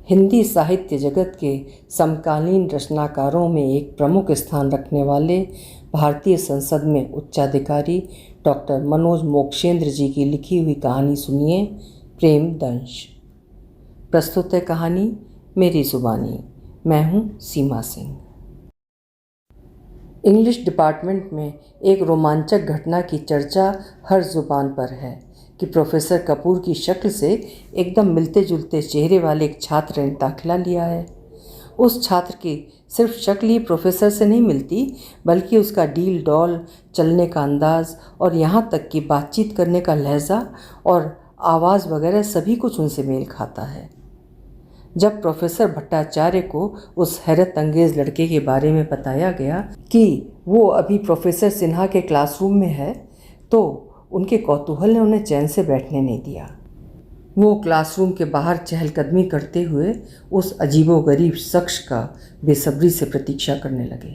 हिंदी साहित्य जगत के समकालीन रचनाकारों में एक प्रमुख स्थान रखने वाले भारतीय संसद में उच्चाधिकारी डॉक्टर मनोज मोक्षेंद्र जी की लिखी हुई कहानी सुनिए, प्रेम दंश। प्रस्तुत है कहानी मेरी जुबानी। मैं हूँ सीमा सिंह। इंग्लिश डिपार्टमेंट में एक रोमांचक घटना की चर्चा हर जुबान पर है कि प्रोफेसर कपूर की शक्ल से एकदम मिलते जुलते चेहरे वाले एक छात्र ने दाखिला लिया है। उस छात्र की सिर्फ शक्ल ही प्रोफेसर से नहीं मिलती, बल्कि उसका डील डॉल, चलने का अंदाज़ और यहाँ तक कि बातचीत करने का लहजा और आवाज़ वगैरह सभी कुछ उनसे मेल खाता है। जब प्रोफेसर भट्टाचार्य को उस हैरत अंगेज लड़के के बारे में बताया गया कि वो अभी प्रोफेसर सिन्हा के क्लासरूम में है, तो उनके कौतूहल ने उन्हें चैन से बैठने नहीं दिया। वो क्लासरूम के बाहर चहलकदमी करते हुए उस अजीबोगरीब शख्स का बेसब्री से प्रतीक्षा करने लगे।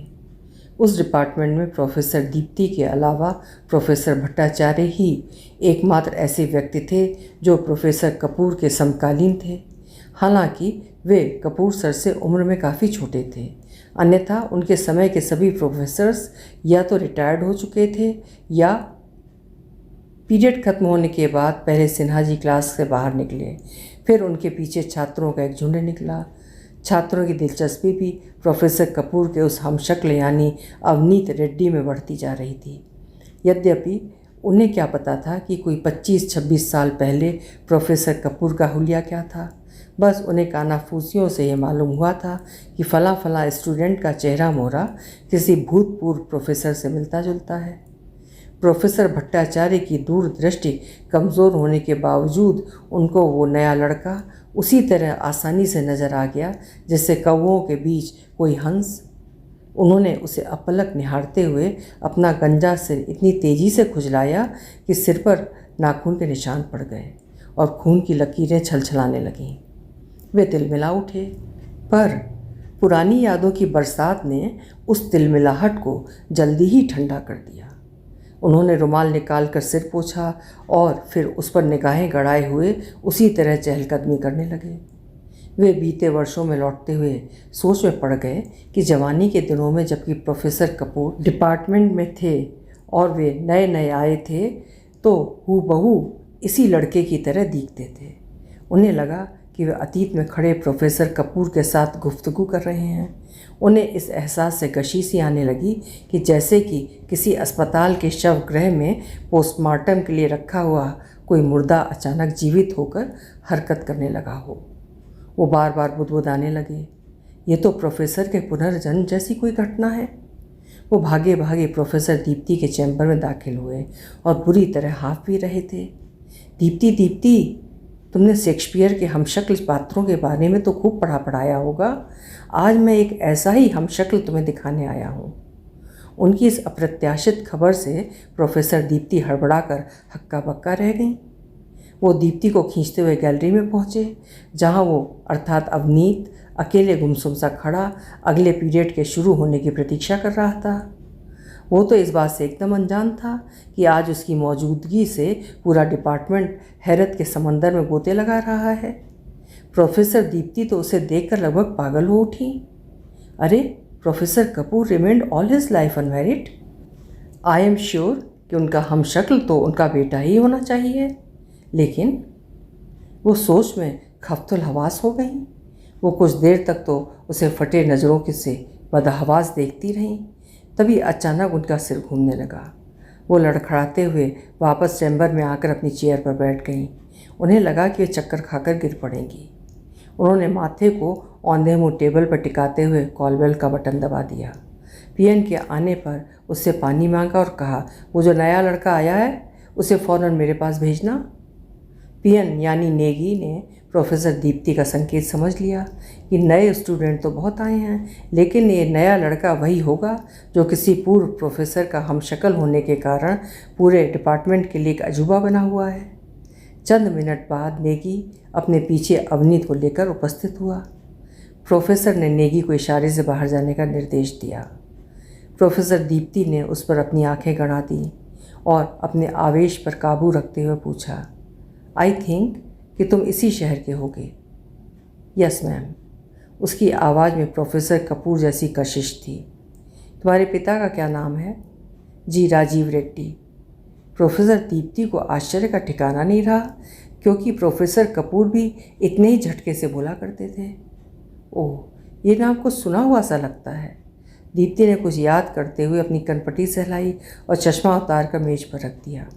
उस डिपार्टमेंट में प्रोफेसर दीप्ति के अलावा प्रोफेसर भट्टाचार्य ही एकमात्र ऐसे व्यक्ति थे जो प्रोफेसर कपूर के समकालीन थे। हालांकि वे कपूर सर से उम्र में काफ़ी छोटे थे, अन्यथा उनके समय के सभी प्रोफेसर्स या तो रिटायर्ड हो चुके थे या पीरियड खत्म होने के बाद पहले सिन्हा जी क्लास से बाहर निकले। फिर उनके पीछे छात्रों का एक झुंड निकला। छात्रों की दिलचस्पी भी प्रोफेसर कपूर के उस हमशक्ल यानी अवनीत रेड्डी में बढ़ती जा रही थी। यद्यपि उन्हें क्या पता था कि कोई 25-26 साल पहले प्रोफेसर कपूर का हुलिया क्या था। बस उन्हें कानाफूसियों से ये मालूम हुआ था कि फ़लाँ फ़लाँ स्टूडेंट का चेहरा मोहरा किसी भूतपूर्व प्रोफेसर से मिलता जुलता है। प्रोफेसर भट्टाचार्य की दूरदृष्टि कमज़ोर होने के बावजूद उनको वो नया लड़का उसी तरह आसानी से नज़र आ गया जैसे कौवों के बीच कोई हंस। उन्होंने उसे अपलक निहारते हुए अपना गंजा सिर इतनी तेज़ी से खुजलाया कि सिर पर नाखून के निशान पड़ गए और खून की लकीरें छलछलाने लगीं। वे तिलमिला उठे, पर पुरानी यादों की बरसात ने उस तिलमिलाहट को जल्दी ही ठंडा कर दिया। उन्होंने रुमाल निकाल कर सिर पोंछा और फिर उस पर निगाहें गड़ाए हुए उसी तरह चहलकदमी करने लगे। वे बीते वर्षों में लौटते हुए सोच में पड़ गए कि जवानी के दिनों में जबकि प्रोफेसर कपूर डिपार्टमेंट में थे और वे नए नए आए थे, तो हूबहू इसी लड़के की तरह दिखते थे। उन्हें लगा कि वे अतीत में खड़े प्रोफेसर कपूर के साथ गुफ्तगू कर रहे हैं। उन्हें इस एहसास से कशी सी आने लगी कि जैसे कि किसी अस्पताल के शव गृह में पोस्टमार्टम के लिए रखा हुआ कोई मुर्दा अचानक जीवित होकर हरकत करने लगा हो। वो बार बार बुदबुदाने लगे, ये तो प्रोफेसर के पुनर्जन्म जैसी कोई घटना है। वो भागे भागे प्रोफेसर दीप्ति के चैम्बर में दाखिल हुए और बुरी तरह हाँफ भी रहे थे। दीप्ति, दीप्ति, तुमने शेक्सपियर के हमशक्ल पात्रों के बारे में तो खूब पढ़ाया होगा। आज मैं एक ऐसा ही हमशक्ल तुम्हें दिखाने आया हूँ। उनकी इस अप्रत्याशित खबर से प्रोफेसर दीप्ति हड़बड़ाकर हक्का बक्का रह गईं। वो दीप्ति को खींचते हुए गैलरी में पहुँचे, जहाँ वो अर्थात अवनीत अकेले गुमसुम सा खड़ा अगले पीरियड के शुरू होने की प्रतीक्षा कर रहा था। वो तो इस बात से एकदम अनजान था कि आज उसकी मौजूदगी से पूरा डिपार्टमेंट हैरत के समंदर में गोते लगा रहा है। प्रोफेसर दीप्ति तो उसे देखकर लगभग पागल हो उठी। अरे, professor Kapoor remained all his life unmarried. I am sure कि उनका हमशक्ल तो उनका बेटा ही होना चाहिए। लेकिन वो सोच में खफ्तुल हवास हो गई। वो कुछ देर तक तो उसे फटे नज़रों से बदहवास देखती रहीं। तभी अचानक उनका सिर घूमने लगा। वो लड़खड़ाते हुए वापस चैम्बर में आकर अपनी चेयर पर बैठ गईं। उन्हें लगा कि वे चक्कर खाकर गिर पड़ेंगी। उन्होंने माथे को औंधे मुँह टेबल पर टिकाते हुए कॉल बेल का बटन दबा दिया। पीएन के आने पर उससे पानी मांगा और कहा, वो जो नया लड़का आया है उसे फ़ौरन मेरे पास भेजना। पीएन यानी नेगी ने प्रोफेसर दीप्ति का संकेत समझ लिया कि नए स्टूडेंट तो बहुत आए हैं, लेकिन ये नया लड़का वही होगा जो किसी पूर्व प्रोफेसर का हमशक्ल होने के कारण पूरे डिपार्टमेंट के लिए एक अजूबा बना हुआ है। चंद मिनट बाद नेगी अपने पीछे अवनीत को लेकर उपस्थित हुआ। प्रोफेसर ने नेगी को इशारे से बाहर जाने का निर्देश दिया। प्रोफेसर दीप्ति ने उस पर अपनी आंखें गड़ा दी और अपने आवेश पर काबू रखते हुए पूछा, आई थिंक कि तुम इसी शहर के होगे। Yes ma'am. उसकी आवाज़ में प्रोफेसर कपूर जैसी कशिश थी। तुम्हारे पिता का क्या नाम है? जी, राजीव रेड्डी। प्रोफेसर दीप्ति को आश्चर्य का ठिकाना नहीं रहा, क्योंकि प्रोफेसर कपूर भी इतने ही झटके से बोला करते थे। ओह, ये नाम कुछ सुना हुआ सा लगता है। दीप्ति ने कुछ याद करते हुए अपनी कनपटी सहलाई और चश्मा उतार कर मेज पर रख दिया।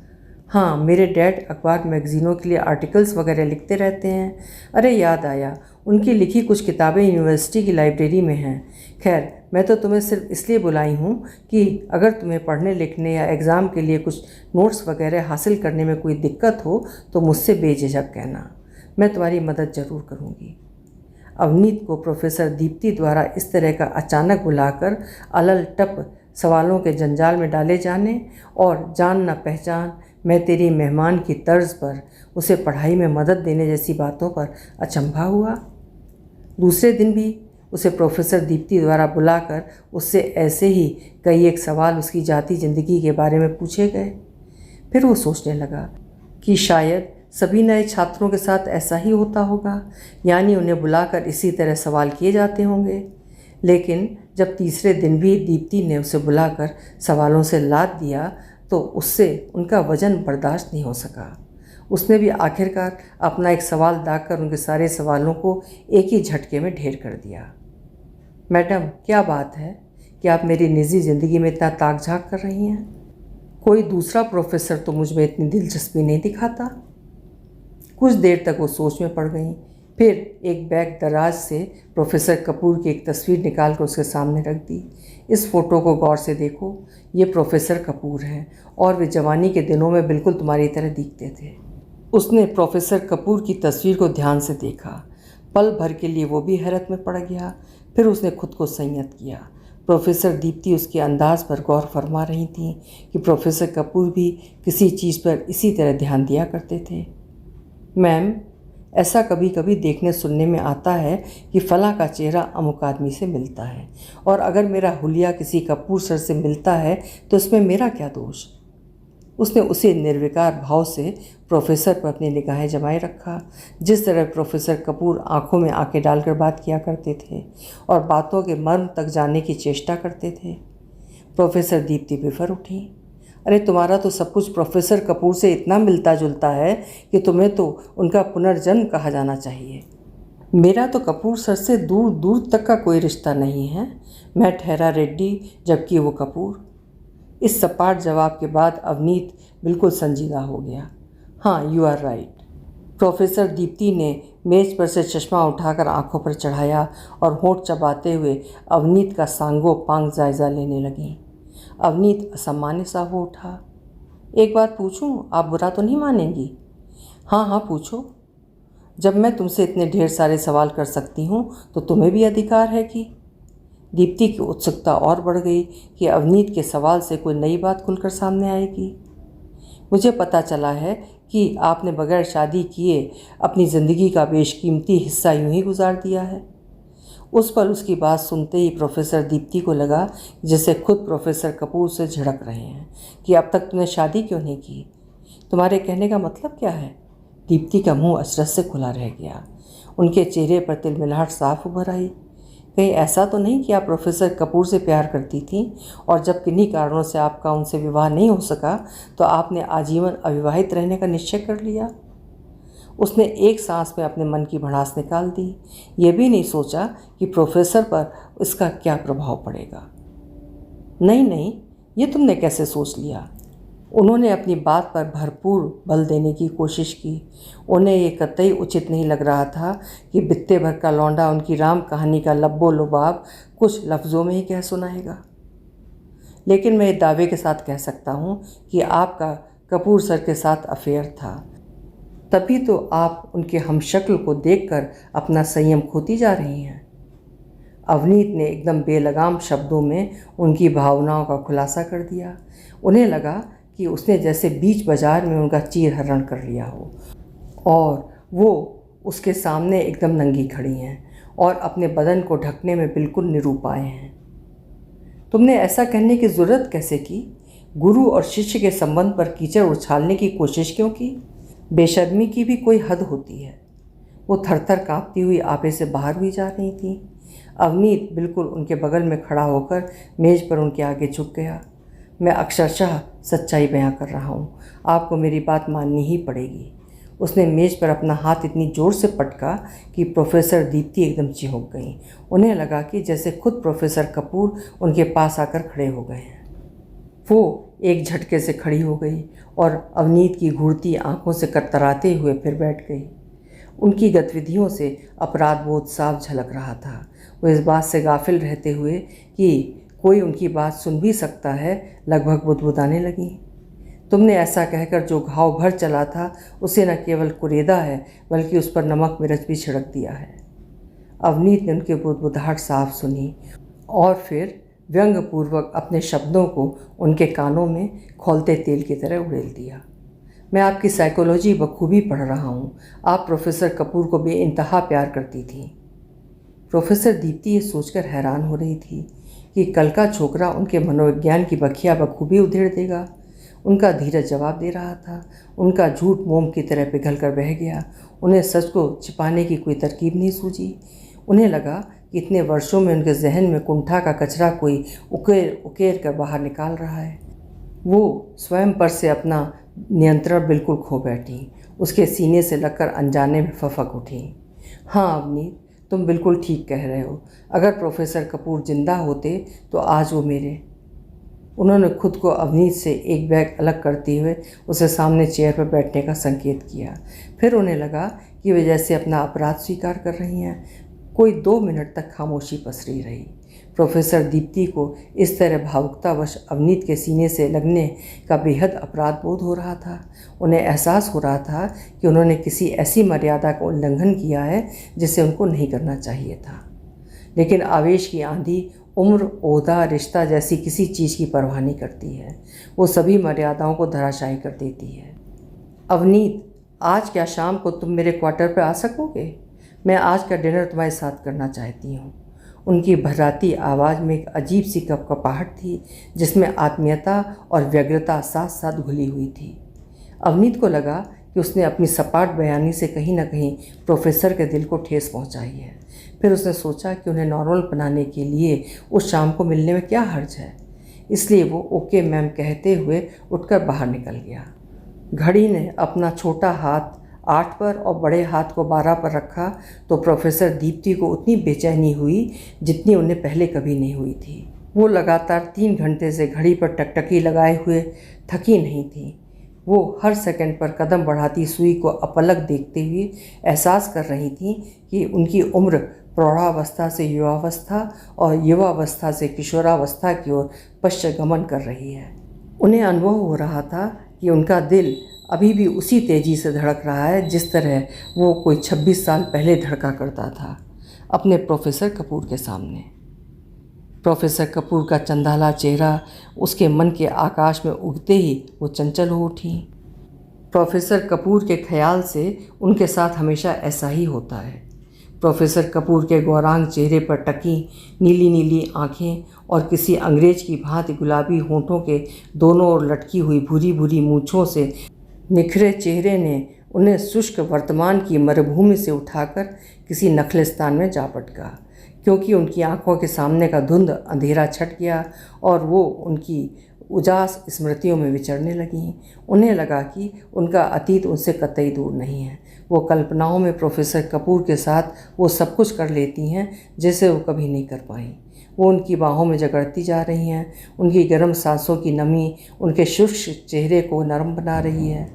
हाँ, मेरे डैड अखबार मैगज़ीनों के लिए आर्टिकल्स वगैरह लिखते रहते हैं। अरे याद आया, उनकी लिखी कुछ किताबें यूनिवर्सिटी की लाइब्रेरी में हैं। खैर, मैं तो तुम्हें सिर्फ इसलिए बुलाई हूँ कि अगर तुम्हें पढ़ने लिखने या एग्ज़ाम के लिए कुछ नोट्स वगैरह हासिल करने में कोई दिक्कत हो तो मुझसे बेझिझक कहना। मैं तुम्हारी मदद ज़रूर करूँगी। अवनीत को प्रोफेसर दीप्ति द्वारा इस तरह का अचानक बुलाकर अलल टप सवालों के जंजाल में डाले जाने और जान न पहचान मैं तेरी मेहमान की तर्ज पर उसे पढ़ाई में मदद देने जैसी बातों पर अचंभा हुआ। दूसरे दिन भी उसे प्रोफेसर दीप्ति द्वारा बुलाकर उससे ऐसे ही कई एक सवाल उसकी जाती ज़िंदगी के बारे में पूछे गए। फिर वो सोचने लगा कि शायद सभी नए छात्रों के साथ ऐसा ही होता होगा, यानी उन्हें बुलाकर इसी तरह सवाल किए जाते होंगे। लेकिन जब तीसरे दिन भी दीप्ति ने उसे बुलाकर सवालों से लाद दिया तो उससे उनका वजन बर्दाश्त नहीं हो सका। उसने भी आखिरकार अपना एक सवाल दागकर उनके सारे सवालों को एक ही झटके में ढेर कर दिया। मैडम, क्या बात है कि आप मेरी निजी ज़िंदगी में इतना ताक झाँक कर रही हैं? कोई दूसरा प्रोफेसर तो मुझ में इतनी दिलचस्पी नहीं दिखाता। कुछ देर तक वो सोच में पड़ गईं। फिर एक बैग दराज से प्रोफेसर कपूर की एक तस्वीर निकाल कर उसके सामने रख दी। इस फ़ोटो को गौर से देखो, ये प्रोफेसर कपूर हैं और वे जवानी के दिनों में बिल्कुल तुम्हारी तरह दिखते थे। उसने प्रोफेसर कपूर की तस्वीर को ध्यान से देखा। पल भर के लिए वो भी हैरत में पड़ गया। फिर उसने खुद को संयत किया। प्रोफेसर दीप्ति उसके अंदाज पर गौर फरमा रही थीं कि प्रोफेसर कपूर भी किसी चीज़ पर इसी तरह ध्यान दिया करते थे। मैम, ऐसा कभी कभी देखने सुनने में आता है कि फ़लाँ का चेहरा अमुक आदमी से मिलता है, और अगर मेरा हुलिया किसी कपूर सर से मिलता है तो इसमें मेरा क्या दोष? उसने उसी निर्विकार भाव से प्रोफेसर पर अपनी निगाहें जमाए रखा, जिस तरह प्रोफेसर कपूर आंखों में आंखें डालकर बात किया करते थे और बातों के मर्म तक जानने की चेष्टा करते थे। प्रोफेसर दीप्ति बेफर उठी। अरे तुम्हारा तो सब कुछ प्रोफेसर कपूर से इतना मिलता जुलता है कि तुम्हें तो उनका पुनर्जन्म कहा जाना चाहिए। मेरा तो कपूर सर से दूर दूर तक का कोई रिश्ता नहीं है। मैं ठहरा रेड्डी, जबकि वो कपूर। इस सपाट जवाब के बाद अवनीत बिल्कुल संजीदा हो गया। हाँ, you are right. Professor Deepti ने मेज पर से चश्मा उठाकर आंखों पर चढ़ाया और होंठ चबाते हुए अवनीत का सांगो पांग जायज़ा लेने लगी। अवनीत असामान्य सा हो उठा। एक बात पूछूं, आप बुरा तो नहीं मानेंगी? हाँ हाँ, पूछो। जब मैं तुमसे इतने ढेर सारे सवाल कर सकती हूँ तो तुम्हें भी अधिकार है कि। दीप्ति की उत्सुकता और बढ़ गई कि अवनीत के सवाल से कोई नई बात खुलकर सामने आएगी। मुझे पता चला है कि आपने बगैर शादी किए अपनी ज़िंदगी का बेशकीमती हिस्सा यूं ही गुजार दिया है। उस पर उसकी बात सुनते ही प्रोफेसर दीप्ति को लगा जैसे खुद प्रोफेसर कपूर से झिड़क रहे हैं कि अब तक तुमने शादी क्यों नहीं की? तुम्हारे कहने का मतलब क्या है? दीप्ति का मुंह अचरज से खुला रह गया। उनके चेहरे पर तिलमिलाहट साफ उभर आई। कहीं ऐसा तो नहीं कि आप प्रोफेसर कपूर से प्यार करती थीं और जब किन्हीं कारणों से आपका उनसे विवाह नहीं हो सका तो आपने आजीवन अविवाहित रहने का निश्चय कर लिया? उसने एक सांस में अपने मन की भड़ास निकाल दी। ये भी नहीं सोचा कि प्रोफेसर पर इसका क्या प्रभाव पड़ेगा। नहीं नहीं, ये तुमने कैसे सोच लिया? उन्होंने अपनी बात पर भरपूर बल देने की कोशिश की। उन्हें ये कतई उचित नहीं लग रहा था कि बित्ते भर का लौंडा उनकी राम कहानी का लब्बो लुबाब कुछ लफ्ज़ों में ही कह सुनाएगा। लेकिन मैं ये दावे के साथ कह सकता हूँ कि आपका कपूर सर के साथ अफेयर था, तभी तो आप उनके हमशक्ल को देखकर अपना संयम खोती जा रही हैं। अवनीत ने एकदम बेलगाम शब्दों में उनकी भावनाओं का खुलासा कर दिया। उन्हें लगा कि उसने जैसे बीच बाजार में उनका चीर हरण कर लिया हो और वो उसके सामने एकदम नंगी खड़ी हैं और अपने बदन को ढकने में बिल्कुल निरुपाय हैं। तुमने ऐसा कहने की ज़रूरत कैसे की? गुरु और शिष्य के संबंध पर कीचड़ उछालने की कोशिश क्यों की? बेशर्मी की भी कोई हद होती है। वो थरथर काँपती हुई आपे से बाहर हुई जा रही थी। अवनीत बिल्कुल उनके बगल में खड़ा होकर मेज़ पर उनके आगे झुक गया। मैं अक्षरशः सच्चाई बयां कर रहा हूँ, आपको मेरी बात माननी ही पड़ेगी। उसने मेज़ पर अपना हाथ इतनी ज़ोर से पटका कि प्रोफेसर दीप्ति एकदम चिहुक गईं। उन्हें लगा कि जैसे खुद प्रोफेसर कपूर उनके पास आकर खड़े हो गए हैं। वो एक झटके से खड़ी हो गई और अवनीत की घूरती आंखों से कतराते हुए फिर बैठ गई। उनकी गतिविधियों से अपराध बोध साफ झलक रहा था। वो इस बात से गाफिल रहते हुए कि कोई उनकी बात सुन भी सकता है, लगभग बुदबुदाने लगी। तुमने ऐसा कहकर जो घाव भर चला था उसे न केवल कुरेदा है बल्कि उस पर नमक मिर्च भी छिड़क दिया है। अवनीत ने उनकी बुदबुदाहट साफ सुनी और फिर व्यंग्यपूर्वक अपने शब्दों को उनके कानों में खौलते तेल की तरह उड़ेल दिया। मैं आपकी साइकोलॉजी बखूबी पढ़ रहा हूँ। आप प्रोफेसर कपूर को बेइंतहा प्यार करती थी। प्रोफेसर दीप्ति ये सोचकर हैरान हो रही थी कि कल का छोकरा उनके मनोविज्ञान की बखिया बखूबी उधेड़ देगा। उनका धीरज जवाब दे रहा था। उनका झूठ मोम की तरह पिघल कर बह गया। उन्हें सच को छिपाने की कोई तरकीब नहीं सूझी। उन्हें लगा कि इतने वर्षों में उनके जहन में कुंठा का कचरा कोई उकेर उकेर कर बाहर निकाल रहा है। वो स्वयं पर से अपना नियंत्रण बिल्कुल खो बैठी। उसके सीने से लगकर अनजाने में फफक उठी। हाँ अवनीत, तुम बिल्कुल ठीक कह रहे हो। अगर प्रोफेसर कपूर जिंदा होते तो आज वो मेरे। उन्होंने खुद को अवनीत से एक बैग अलग करते हुए उसे सामने चेयर पर बैठने का संकेत किया। फिर उन्हें लगा कि वे जैसे अपना अपराध स्वीकार कर रही हैं। कोई 2 मिनट तक खामोशी पसरी रही। प्रोफेसर दीप्ति को इस तरह भावुकतावश अवनीत के सीने से लगने का बेहद अपराध बोध हो रहा था। उन्हें एहसास हो रहा था कि उन्होंने किसी ऐसी मर्यादा का उल्लंघन किया है जिसे उनको नहीं करना चाहिए था। लेकिन आवेश की आंधी उम्र, ओहदा, रिश्ता जैसी किसी चीज़ की परवाह नहीं करती है। वो सभी मर्यादाओं को धराशायी कर देती है। अवनीत, आज क्या शाम को तुम मेरे क्वार्टर पर आ सकोगे? मैं आज का डिनर तुम्हारे साथ करना चाहती हूँ। उनकी भर्राती आवाज़ में एक अजीब सी कपकपाहट थी जिसमें आत्मीयता और व्यग्रता साथ साथ घुली हुई थी। अवनीत को लगा कि उसने अपनी सपाट बयानी से कहीं न कहीं प्रोफेसर के दिल को ठेस पहुंचाई है। फिर उसने सोचा कि उन्हें नॉर्मल बनाने के लिए उस शाम को मिलने में क्या हर्ज है। इसलिए वो ओके मैम कहते हुए उठकर बाहर निकल गया। घड़ी ने अपना छोटा हाथ 8 पर और बड़े हाथ को 12 पर रखा तो प्रोफेसर दीप्ति को उतनी बेचैनी हुई जितनी उन्हें पहले कभी नहीं हुई थी। वो लगातार 3 घंटे से घड़ी पर टकटकी लगाए हुए थकी नहीं थी। वो हर सेकंड पर कदम बढ़ाती सुई को अपलक देखते हुए एहसास कर रही थी कि उनकी उम्र प्रौढ़ावस्था से युवावस्था और युवावस्था से किशोरावस्था की ओर पश्चगमन कर रही है। उन्हें अनुभव हो रहा था कि उनका दिल अभी भी उसी तेज़ी से धड़क रहा है जिस तरह वो कोई 26 साल पहले धड़का करता था अपने प्रोफेसर कपूर के सामने। प्रोफेसर कपूर का चंदाला चेहरा उसके मन के आकाश में उगते ही वो चंचल हो उठी। प्रोफेसर कपूर के ख्याल से उनके साथ हमेशा ऐसा ही होता है। प्रोफेसर कपूर के गौरांग चेहरे पर टकी नीली नीली आँखें और किसी अंग्रेज की भांति गुलाबी होंठों के दोनों ओर लटकी हुई भूरी भूरी मूँछों से निखरे चेहरे ने उन्हें शुष्क वर्तमान की मरुभूमि से उठाकर किसी नखलिस्तान में जा पटका, क्योंकि उनकी आंखों के सामने का धुंध अंधेरा छट गया और वो उनकी उजास स्मृतियों में विचरने लगीं। उन्हें लगा कि उनका अतीत उनसे कतई दूर नहीं है। वो कल्पनाओं में प्रोफेसर कपूर के साथ वो सब कुछ कर लेती हैं जैसे वो कभी नहीं कर पाईं। वो उनकी बाहों में जगड़ती जा रही हैं। उनकी गर्म सांसों की नमी उनके शुष्क चेहरे को नरम बना रही है।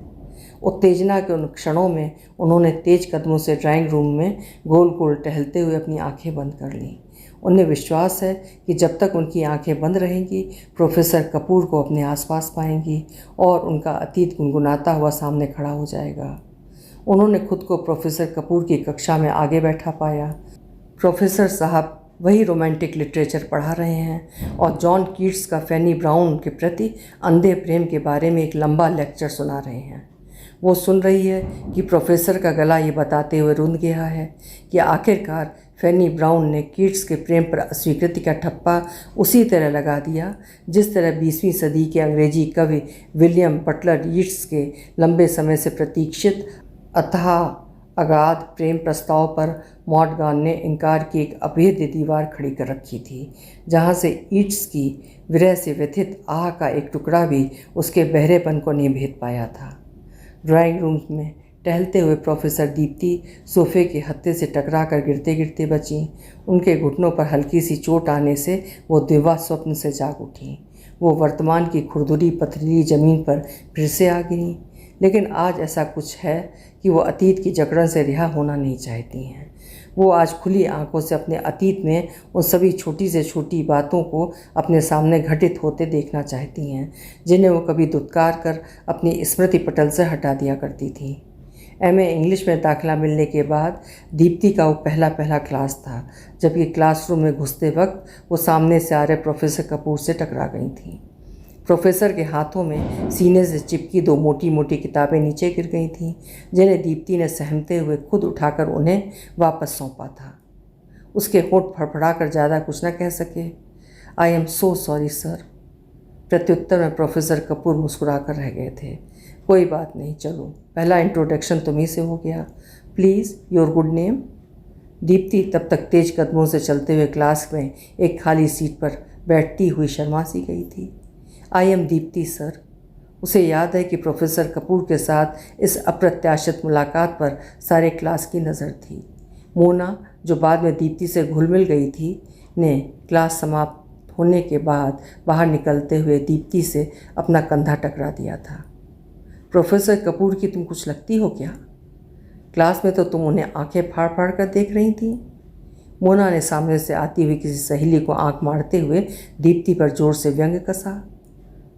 उत्तेजना के उन क्षणों में उन्होंने तेज कदमों से ड्राइंग रूम में गोल गोल टहलते हुए अपनी आंखें बंद कर लीं। उन्हें विश्वास है कि जब तक उनकी आंखें बंद रहेंगी प्रोफेसर कपूर को अपने आसपास पाएंगी और उनका अतीत गुनगुनाता हुआ सामने खड़ा हो जाएगा। उन्होंने खुद को प्रोफेसर कपूर की कक्षा में आगे बैठा पाया। प्रोफेसर साहब वही रोमांटिक लिटरेचर पढ़ा रहे हैं और जॉन कीट्स का फैनी ब्राउन के प्रति अंधे प्रेम के बारे में एक लंबा लेक्चर सुना रहे हैं। वो सुन रही है कि प्रोफेसर का गला ये बताते हुए रुंध गया है कि आखिरकार फैनी ब्राउन ने कीट्स के प्रेम पर अस्वीकृति का ठप्पा उसी तरह लगा दिया जिस तरह 20वीं सदी के अंग्रेजी कवि विलियम बटलर यीट्स के लंबे समय से प्रतीक्षित अथाह अगाध प्रेम प्रस्ताव पर मॉडगान ने इनकार की एक अभेद्य दीवार खड़ी कर रखी थी, जहाँ से ईट्स की विरह से व्यथित आह का एक टुकड़ा भी उसके बहरेपन को नहीं भेद पाया था। ड्राइंग रूम में टहलते हुए प्रोफेसर दीप्ति सोफे के हत्थे से टकरा कर गिरते गिरते बचीं। उनके घुटनों पर हल्की सी चोट आने से वो दिव्या स्वप्न से जाग उठीं। वो वर्तमान की खुरदुरी पथरीली जमीन पर फिर से आ गिरीं। लेकिन आज ऐसा कुछ है कि वो अतीत की जकड़न से रिहा होना नहीं चाहती हैं। वो आज खुली आंखों से अपने अतीत में उन सभी छोटी से छोटी बातों को अपने सामने घटित होते देखना चाहती हैं, जिन्हें वो कभी दुत्कार कर अपनी स्मृति पटल से हटा दिया करती थी। एमए इंग्लिश में दाखिला मिलने के बाद दीप्ति का वो पहला क्लास था, जबकि क्लासरूम में घुसते वक्त वो सामने से आ रहे प्रोफेसर कपूर से टकरा गई थी। प्रोफेसर के हाथों में सीने से चिपकी 2 मोटी मोटी किताबें नीचे गिर गई थीं, जिन्हें दीप्ति ने सहमते हुए खुद उठाकर उन्हें वापस सौंपा था। उसके होंठ फड़फड़ा कर ज़्यादा कुछ न कह सके। I am so sorry sir. प्रत्युत्तर में प्रोफेसर कपूर मुस्कुरा कर रह गए थे। कोई बात नहीं, चलो पहला इंट्रोडक्शन तुम्ही से हो गया। Please your good name. Deepti तब तक तेज कदमों से चलते हुए क्लास में एक खाली सीट पर बैठती हुई शर्मा सी गई थी। I am Deepti sir. उसे याद है कि प्रोफेसर कपूर के साथ इस अप्रत्याशित मुलाकात पर सारे क्लास की नज़र थी। मोना, जो बाद में दीप्ति से घुल मिल गई थी, ने क्लास समाप्त होने के बाद बाहर निकलते हुए दीप्ति से अपना कंधा टकरा दिया था। प्रोफेसर कपूर की तुम कुछ लगती हो क्या? क्लास में तो तुम उन्हें आंखें फाड़ फाड़ कर देख रही थी। मोना ने सामने से आती हुई किसी सहेली को आंख मारते हुए दीप्ति पर जोर से व्यंग कसा।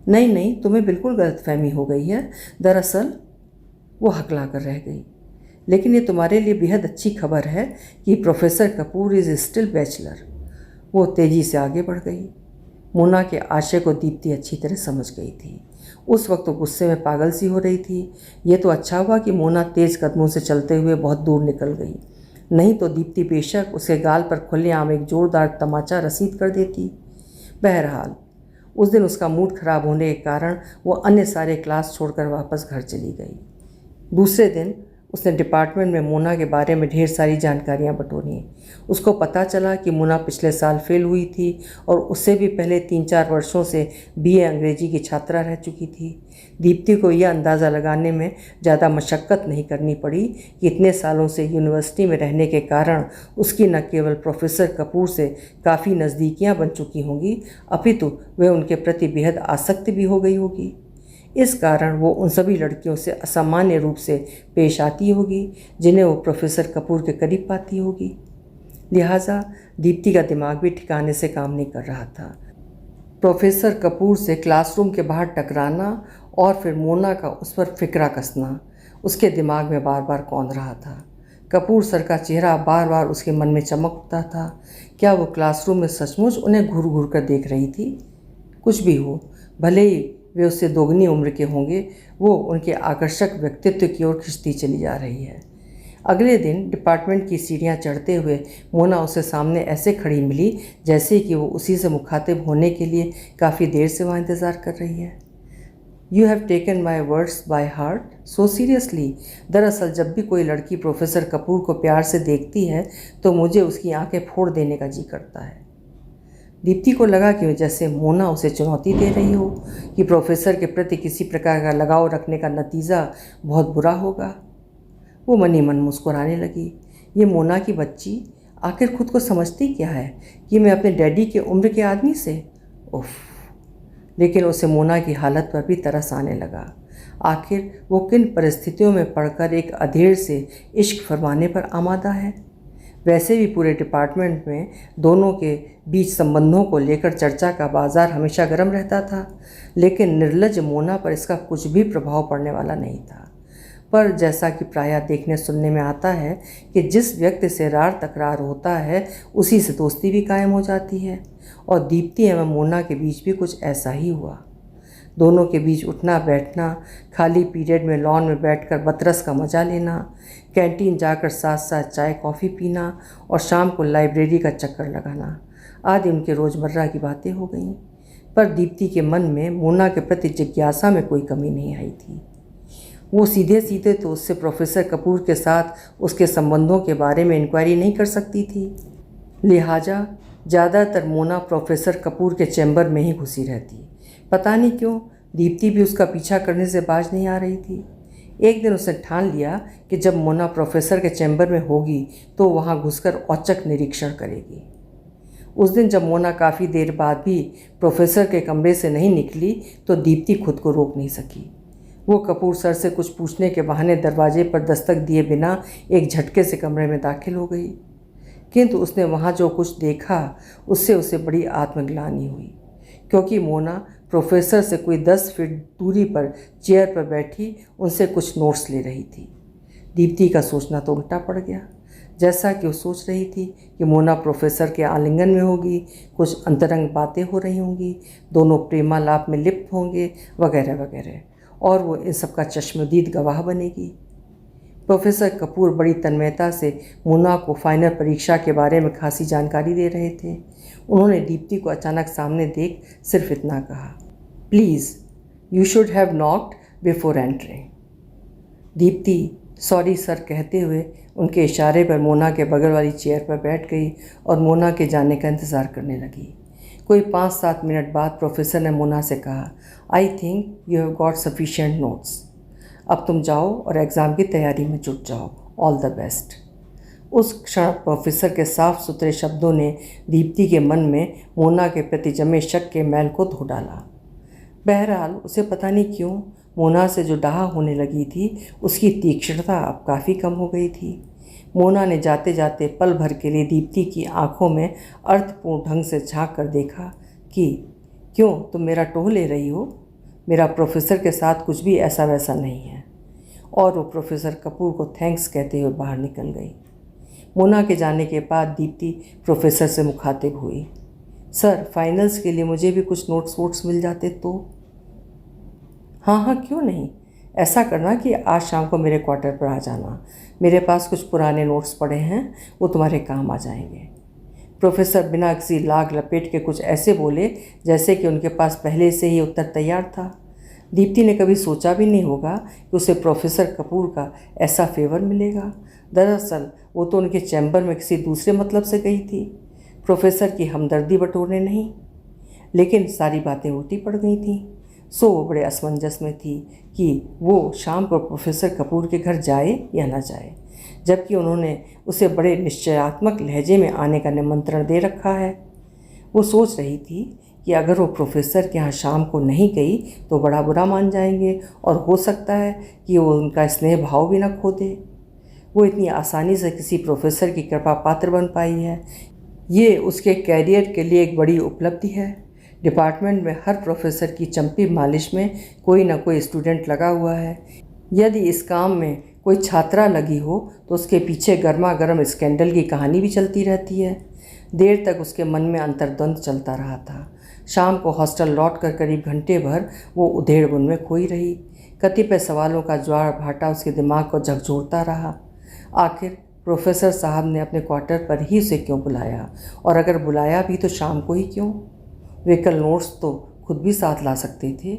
नहीं नहीं, तुम्हें बिल्कुल गलतफहमी हो गई है। दरअसल वो हकला कर रह गई। लेकिन ये तुम्हारे लिए बेहद अच्छी खबर है कि professor Kapoor is still bachelor. वो तेज़ी से आगे बढ़ गई। मोना के आशय को दीप्ति अच्छी तरह समझ गई थी। उस वक्त तो गुस्से में पागल सी हो रही थी। ये तो अच्छा हुआ कि मोना तेज़ कदमों से चलते हुए बहुत दूर निकल गई, नहीं तो दीप्ति बेशक उसके गाल पर खुलेआम एक जोरदार तमाचा रसीद कर देती। बहरहाल उस दिन उसका मूड खराब होने के कारण वो अन्य सारे क्लास छोड़कर वापस घर चली गई। दूसरे दिन उसने डिपार्टमेंट में मोना के बारे में ढेर सारी जानकारियां बटोरी। उसको पता चला कि मोना पिछले साल फेल हुई थी और उससे भी पहले 3-4 वर्षों से बीए अंग्रेजी की छात्रा रह चुकी थी। दीप्ति को यह अंदाज़ा लगाने में ज़्यादा मशक्क़त नहीं करनी पड़ी कि इतने सालों से यूनिवर्सिटी में रहने के कारण उसकी न केवल प्रोफेसर कपूर से काफ़ी नज़दीकियाँ बन चुकी होंगी, अपितु वह उनके प्रति बेहद आसक्त भी हो गई होगी। इस कारण वो उन सभी लड़कियों से असामान्य रूप से पेश आती होगी जिन्हें वो प्रोफेसर कपूर के करीब पाती होगी। लिहाजा दीप्ति का दिमाग भी ठिकाने से काम नहीं कर रहा था। प्रोफेसर कपूर से क्लासरूम के बाहर टकराना और फिर मोना का उस पर फिक्रा कसना उसके दिमाग में बार बार कौंध रहा था। कपूर सर का चेहरा बार बार उसके मन में चमक उठता था। क्या वो क्लासरूम में सचमुच उन्हें घूर घूर कर देख रही थी? कुछ भी हो, भले ही वे उससे दोगुनी उम्र के होंगे, वो उनके आकर्षक व्यक्तित्व की ओर खिंचती चली जा रही है। अगले दिन डिपार्टमेंट की सीढ़ियाँ चढ़ते हुए मोना उसे सामने ऐसे खड़ी मिली जैसे कि वो उसी से मुखातिब होने के लिए काफ़ी देर से वहाँ इंतज़ार कर रही है। You have taken my words by heart so seriously. दरअसल जब भी कोई लड़की प्रोफेसर कपूर को प्यार से देखती है तो मुझे उसकी आंखें फोड़ देने का जी करता है। दीप्ति को लगा कि जैसे मोना उसे चुनौती दे रही हो कि प्रोफेसर के प्रति किसी प्रकार का लगाव रखने का नतीजा बहुत बुरा होगा। वो मन ही मन मुस्कुराने लगी। ये मोना की बच्ची आखिर खुद को समझती क्या है कि मैं अपने डैडी के उम्र के आदमी से? उफ! लेकिन उसे मोना की हालत पर भी तरस आने लगा। आखिर वो किन परिस्थितियों में पढ़कर एक अधेड़ से इश्क फरमाने पर आमादा है। वैसे भी पूरे डिपार्टमेंट में दोनों के बीच संबंधों को लेकर चर्चा का बाजार हमेशा गर्म रहता था, लेकिन निर्लज मोना पर इसका कुछ भी प्रभाव पड़ने वाला नहीं था। पर जैसा कि प्रायः देखने सुनने में आता है कि जिस व्यक्ति से रार तकरार होता है उसी से दोस्ती भी कायम हो जाती है, और दीप्ति एवं मोना के बीच भी कुछ ऐसा ही हुआ। दोनों के बीच उठना बैठना, खाली पीरियड में लॉन में बैठकर बतरस का मज़ा लेना, कैंटीन जाकर साथ साथ चाय कॉफ़ी पीना और शाम को लाइब्रेरी का चक्कर लगाना आदि उनके रोज़मर्रा की बातें हो गईं। पर दीप्ति के मन में मोना के प्रति जिज्ञासा में कोई कमी नहीं आई थी। वो सीधे सीधे तो उससे प्रोफेसर कपूर के साथ उसके संबंधों के बारे में इंक्वायरी नहीं कर सकती थी। लिहाजा ज़्यादातर मोना प्रोफेसर कपूर के चैम्बर में ही घुसी रहती। पता नहीं क्यों दीप्ति भी उसका पीछा करने से बाज नहीं आ रही थी। एक दिन उसने ठान लिया कि जब मोना प्रोफेसर के चैम्बर में होगी तो वहाँ घुसकर औचक निरीक्षण करेगी। उस दिन जब मोना काफ़ी देर बाद भी प्रोफेसर के कमरे से नहीं निकली तो दीप्ति खुद को रोक नहीं सकी। वो कपूर सर से कुछ पूछने के बहाने दरवाजे पर दस्तक दिए बिना एक झटके से कमरे में दाखिल हो गई। किंतु उसने वहाँ जो कुछ देखा उससे उसे बड़ी आत्मग्लानि हुई, क्योंकि मोना प्रोफेसर से कोई 10 फीट दूरी पर चेयर पर बैठी उनसे कुछ नोट्स ले रही थी। दीप्ति का सोचना तो उल्टा पड़ गया। जैसा कि वो सोच रही थी कि मोना प्रोफेसर के आलिंगन में होगी, कुछ अंतरंग बातें हो रही होंगी, दोनों प्रेमालाप में लिप्त होंगे वगैरह वगैरह, और वो इन सब का चश्मदीद गवाह बनेगी। प्रोफेसर कपूर बड़ी तन्मयता से मोना को फाइनल परीक्षा के बारे में खासी जानकारी दे रहे थे। उन्होंने दीप्ति को अचानक सामने देख सिर्फ इतना कहा, please you should have knocked before entering. Deepti sorry sir कहते हुए उनके इशारे पर मोना के बगल वाली चेयर पर बैठ गई और मोना के जाने का इंतज़ार करने लगी। कोई 5-7 मिनट बाद प्रोफेसर ने मोना से कहा, I think you have got sufficient notes. अब तुम जाओ और एग्ज़ाम की तैयारी में जुट जाओ। All the best. उस क्षण प्रोफेसर के साफ सुथरे शब्दों ने दीप्ति के मन में मोना के प्रति जमे शक के मैल को धो डाला। बहरहाल उसे पता नहीं क्यों मोना से जो डाह होने लगी थी उसकी तीक्ष्णता अब काफ़ी कम हो गई थी। मोना ने जाते जाते पल भर के लिए दीप्ति की आंखों में अर्थपूर्ण ढंग से झांक कर देखा कि क्यों तुम मेरा टोह ले रही हो? मेरा प्रोफेसर के साथ कुछ भी ऐसा वैसा नहीं है। और वो प्रोफेसर कपूर को थैंक्स कहते हुए बाहर निकल गई। मोना के जाने के बाद दीप्ति प्रोफेसर से मुखातिब हुई, सर फाइनल्स के लिए मुझे भी कुछ नोट्स वोट्स मिल जाते तो? हाँ हाँ क्यों नहीं। ऐसा करना कि आज शाम को मेरे क्वार्टर पर आ जाना। मेरे पास कुछ पुराने नोट्स पड़े हैं, वो तुम्हारे काम आ जाएंगे। प्रोफेसर बिना किसी लाग लपेट के कुछ ऐसे बोले जैसे कि उनके पास पहले से ही उत्तर तैयार था। दीप्ति ने कभी सोचा भी नहीं होगा कि उसे प्रोफेसर कपूर का ऐसा फेवर मिलेगा। दरअसल वो तो उनके चैम्बर में किसी दूसरे मतलब से गई थी, प्रोफेसर की हमदर्दी बटोरने नहीं। लेकिन सारी बातें उल्टी पड़ गई थीं। सो वो बड़े असमंजस में थी कि वो शाम को प्रोफेसर कपूर के घर जाए या न जाए, जबकि उन्होंने उसे बड़े निश्चयात्मक लहजे में आने का निमंत्रण दे रखा है। वो सोच रही थी कि अगर वो प्रोफेसर के यहाँ शाम को नहीं गई तो बड़ा बुरा मान जाएंगे और हो सकता है कि वो उनका स्नेह भाव भी न खो दे। वो इतनी आसानी से किसी प्रोफेसर की कृपा पात्र बन पाई है, ये उसके कैरियर के लिए एक बड़ी उपलब्धि है। डिपार्टमेंट में हर प्रोफेसर की चंपी मालिश में कोई ना कोई स्टूडेंट लगा हुआ है। यदि इस काम में कोई छात्रा लगी हो तो उसके पीछे गर्मा गर्म स्कैंडल की कहानी भी चलती रहती है। देर तक उसके मन में अंतर्द्वंद चलता रहा था। शाम को हॉस्टल लौटकर करीब घंटे भर वो उधेड़बुन में खोई रही। कतिपय सवालों का ज्वार भाटा उसके दिमाग को झकझोरता रहा। आखिर प्रोफेसर साहब ने अपने क्वार्टर पर ही उसे क्यों बुलाया, और अगर बुलाया भी तो शाम को ही क्यों? वे कल नोट्स तो खुद भी साथ ला सकते थे।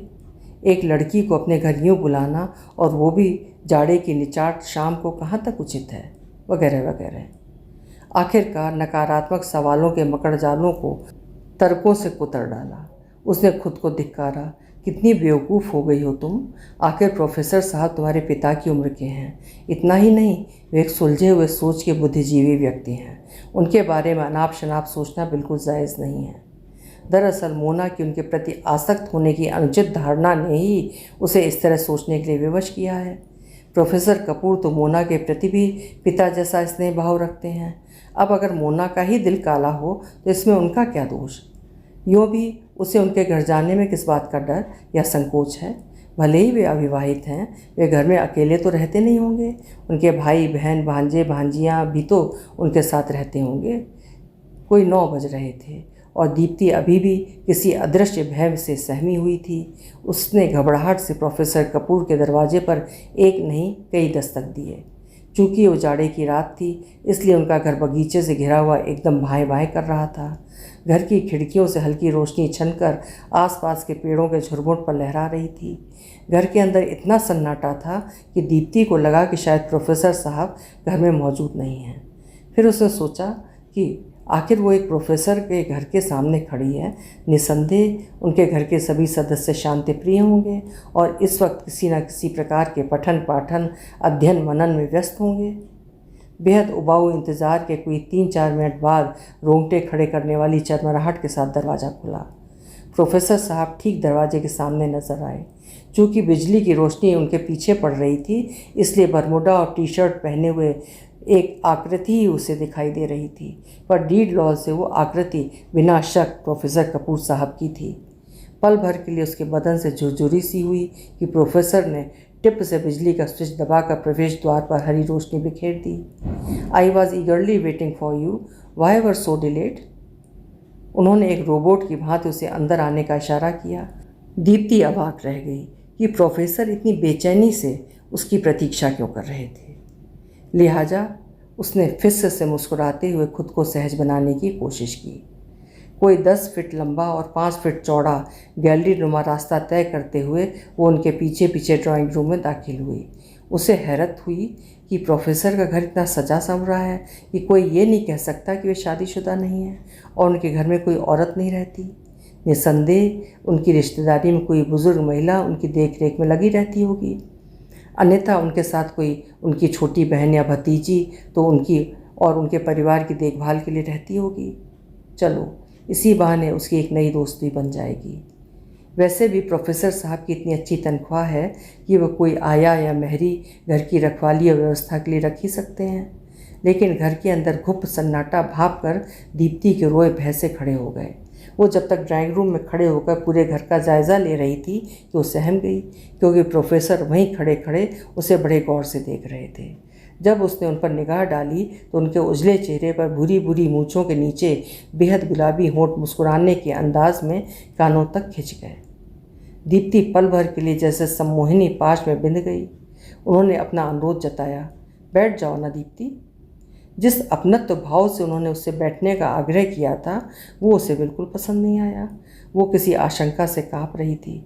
एक लड़की को अपने घर यूँ बुलाना और वो भी जाड़े की निचाट शाम को कहाँ तक उचित है, वगैरह वगैरह। आखिरकार नकारात्मक सवालों के मकड़जालों को तर्कों से कुतर डाला। उसने खुद को धिक्कारा, कितनी बेवकूफ़ हो गई हो तुम। आखिर प्रोफेसर साहब तुम्हारे पिता की उम्र के हैं। इतना ही नहीं, वे एक सुलझे हुए सोच के बुद्धिजीवी व्यक्ति हैं। उनके बारे में अनाप शनाप सोचना बिल्कुल जायज़ नहीं है। दरअसल मोना की उनके प्रति आसक्त होने की अनुचित धारणा ने ही उसे इस तरह सोचने के लिए विवश किया है। प्रोफेसर कपूर तो मोना के प्रति भी पिता जैसा स्नेह भाव रखते हैं। अब अगर मोना का ही दिल काला हो तो इसमें उनका क्या दोष? यूँ भी उसे उनके घर जाने में किस बात का डर या संकोच है? भले ही वे अविवाहित हैं, वे घर में अकेले तो रहते नहीं होंगे। उनके भाई बहन भांजे भांजियाँ भी तो उनके साथ रहते होंगे। कोई 9 बज रहे थे और दीप्ति अभी भी किसी अदृश्य भय से सहमी हुई थी। उसने घबराहट से प्रोफेसर कपूर के दरवाजे पर एक नहीं कई दस्तक दिए। चूँकि उजाड़े की रात थी, इसलिए उनका घर बगीचे से घिरा हुआ एकदम भाएं भाएं कर रहा था। घर की खिड़कियों से हल्की रोशनी छनकर आसपास के पेड़ों के झुरमुट पर लहरा रही थी। घर के अंदर इतना सन्नाटा था कि दीप्ति को लगा कि शायद प्रोफेसर साहब घर में मौजूद नहीं हैं। फिर उसने सोचा कि आखिर वो एक प्रोफेसर के घर के सामने खड़ी है, निसंदेह उनके घर के सभी सदस्य शांतिप्रिय होंगे और इस वक्त किसी न किसी प्रकार के पठन पाठन अध्ययन मनन में व्यस्त होंगे। बेहद उबाऊ इंतज़ार के कोई 3-4 मिनट बाद रोंगटे खड़े करने वाली चरमराहट के साथ दरवाज़ा खुला। प्रोफेसर साहब ठीक दरवाजे के सामने नजर आए। चूँकि बिजली की रोशनी उनके पीछे पड़ रही थी, इसलिए बरमूडा और टी शर्ट पहने हुए एक आकृति ही उसे दिखाई दे रही थी, पर डीड लॉ से वो आकृति बिना शक प्रोफेसर कपूर साहब की थी। पल भर के लिए उसके बदन से झुरझुरी सी हुई कि प्रोफेसर ने टिप से बिजली का स्विच दबाकर प्रवेश द्वार पर हरी रोशनी बिखेर दी। I was eagerly waiting for you, why were so delayed. उन्होंने एक रोबोट की भांति उसे अंदर आने का इशारा किया। दीप्ति अवाक रह गई कि प्रोफेसर इतनी बेचैनी से उसकी प्रतीक्षा क्यों कर रहे थे। लिहाजा उसने फिर से मुस्कुराते हुए खुद को सहज बनाने की कोशिश की। कोई 10 फीट लंबा और 5 फीट चौड़ा गैलरी नुमा रास्ता तय करते हुए वो उनके पीछे पीछे ड्राइंग रूम में दाखिल हुई। उसे हैरत हुई कि प्रोफेसर का घर इतना सजा संवरा है कि कोई ये नहीं कह सकता कि वे शादीशुदा नहीं हैं और उनके घर में कोई औरत नहीं रहती। निसंदेह उनकी रिश्तेदारी में कोई बुज़ुर्ग महिला उनकी देख रेख में लगी रहती होगी, अन्यथा उनके साथ कोई उनकी छोटी बहन या भतीजी तो उनकी और उनके परिवार की देखभाल के लिए रहती होगी। चलो, इसी बहाने उसकी एक नई दोस्ती बन जाएगी। वैसे भी प्रोफेसर साहब की इतनी अच्छी तनख्वाह है कि वह कोई आया या महरी घर की रखवाली और व्यवस्था के लिए रख ही सकते हैं। लेकिन घर के अंदर घुप सन्नाटा भाप कर दीप्ति के रोए भैंसे खड़े हो गए। वो जब तक ड्राइंग रूम में खड़े होकर पूरे घर का जायज़ा ले रही थी कि वो सहम गई, क्योंकि प्रोफेसर वहीं खड़े खड़े उसे बड़े गौर से देख रहे थे। जब उसने उन पर निगाह डाली तो उनके उजले चेहरे पर भूरी भूरी मूंछों के नीचे बेहद गुलाबी होंठ मुस्कुराने के अंदाज में कानों तक खिंच गए। दीप्ति पल भर के लिए जैसे सम्मोहिनी पाश में बिंध गई। उन्होंने अपना अनुरोध जताया, बैठ जाओ ना दीप्ति। जिस अपनत्व भाव से उन्होंने उससे बैठने का आग्रह किया था वो उसे बिल्कुल पसंद नहीं आया। वो किसी आशंका से काँप रही थी।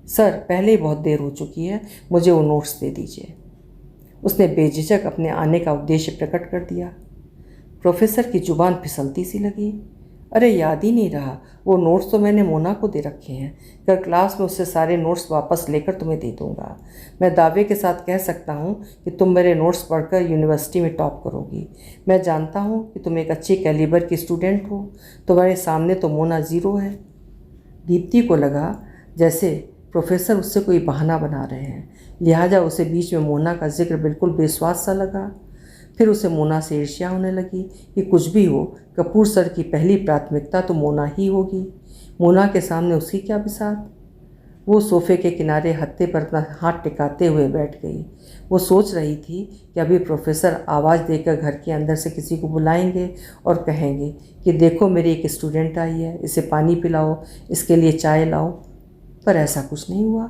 सर, पहले ही बहुत देर हो चुकी है, मुझे वो नोट्स दे दीजिए। उसने बेझिझक अपने आने का उद्देश्य प्रकट कर दिया। प्रोफेसर की जुबान फिसलती सी लगी। अरे याद ही नहीं रहा, वो नोट्स तो मैंने मोना को दे रखे हैं। कल क्लास में उससे सारे नोट्स वापस लेकर तुम्हें दे दूँगा। मैं दावे के साथ कह सकता हूँ कि तुम मेरे नोट्स पढ़कर यूनिवर्सिटी में टॉप करोगी। मैं जानता हूँ कि तुम एक अच्छी कैलिबर की स्टूडेंट हो। तुम्हारे सामने तो मोना ज़ीरो है। दीप्ति को लगा जैसे प्रोफेसर उससे कोई बहाना बना रहे हैं, लिहाजा उसे बीच में मोना का जिक्र बिल्कुल बेस्वाद सा लगा। फिर उसे मोना से ईर्ष्या होने लगी कि कुछ भी हो, कपूर सर की पहली प्राथमिकता तो मोना ही होगी। मोना के सामने उसकी क्या बिसात। वो सोफे के किनारे हत्थे पर अपना हाथ टिकाते हुए बैठ गई। वो सोच रही थी कि अभी प्रोफेसर आवाज़ देकर घर के अंदर से किसी को बुलाएंगे और कहेंगे कि देखो मेरी एक स्टूडेंट आई है, इसे पानी पिलाओ, इसके लिए चाय लाओ। पर ऐसा कुछ नहीं हुआ।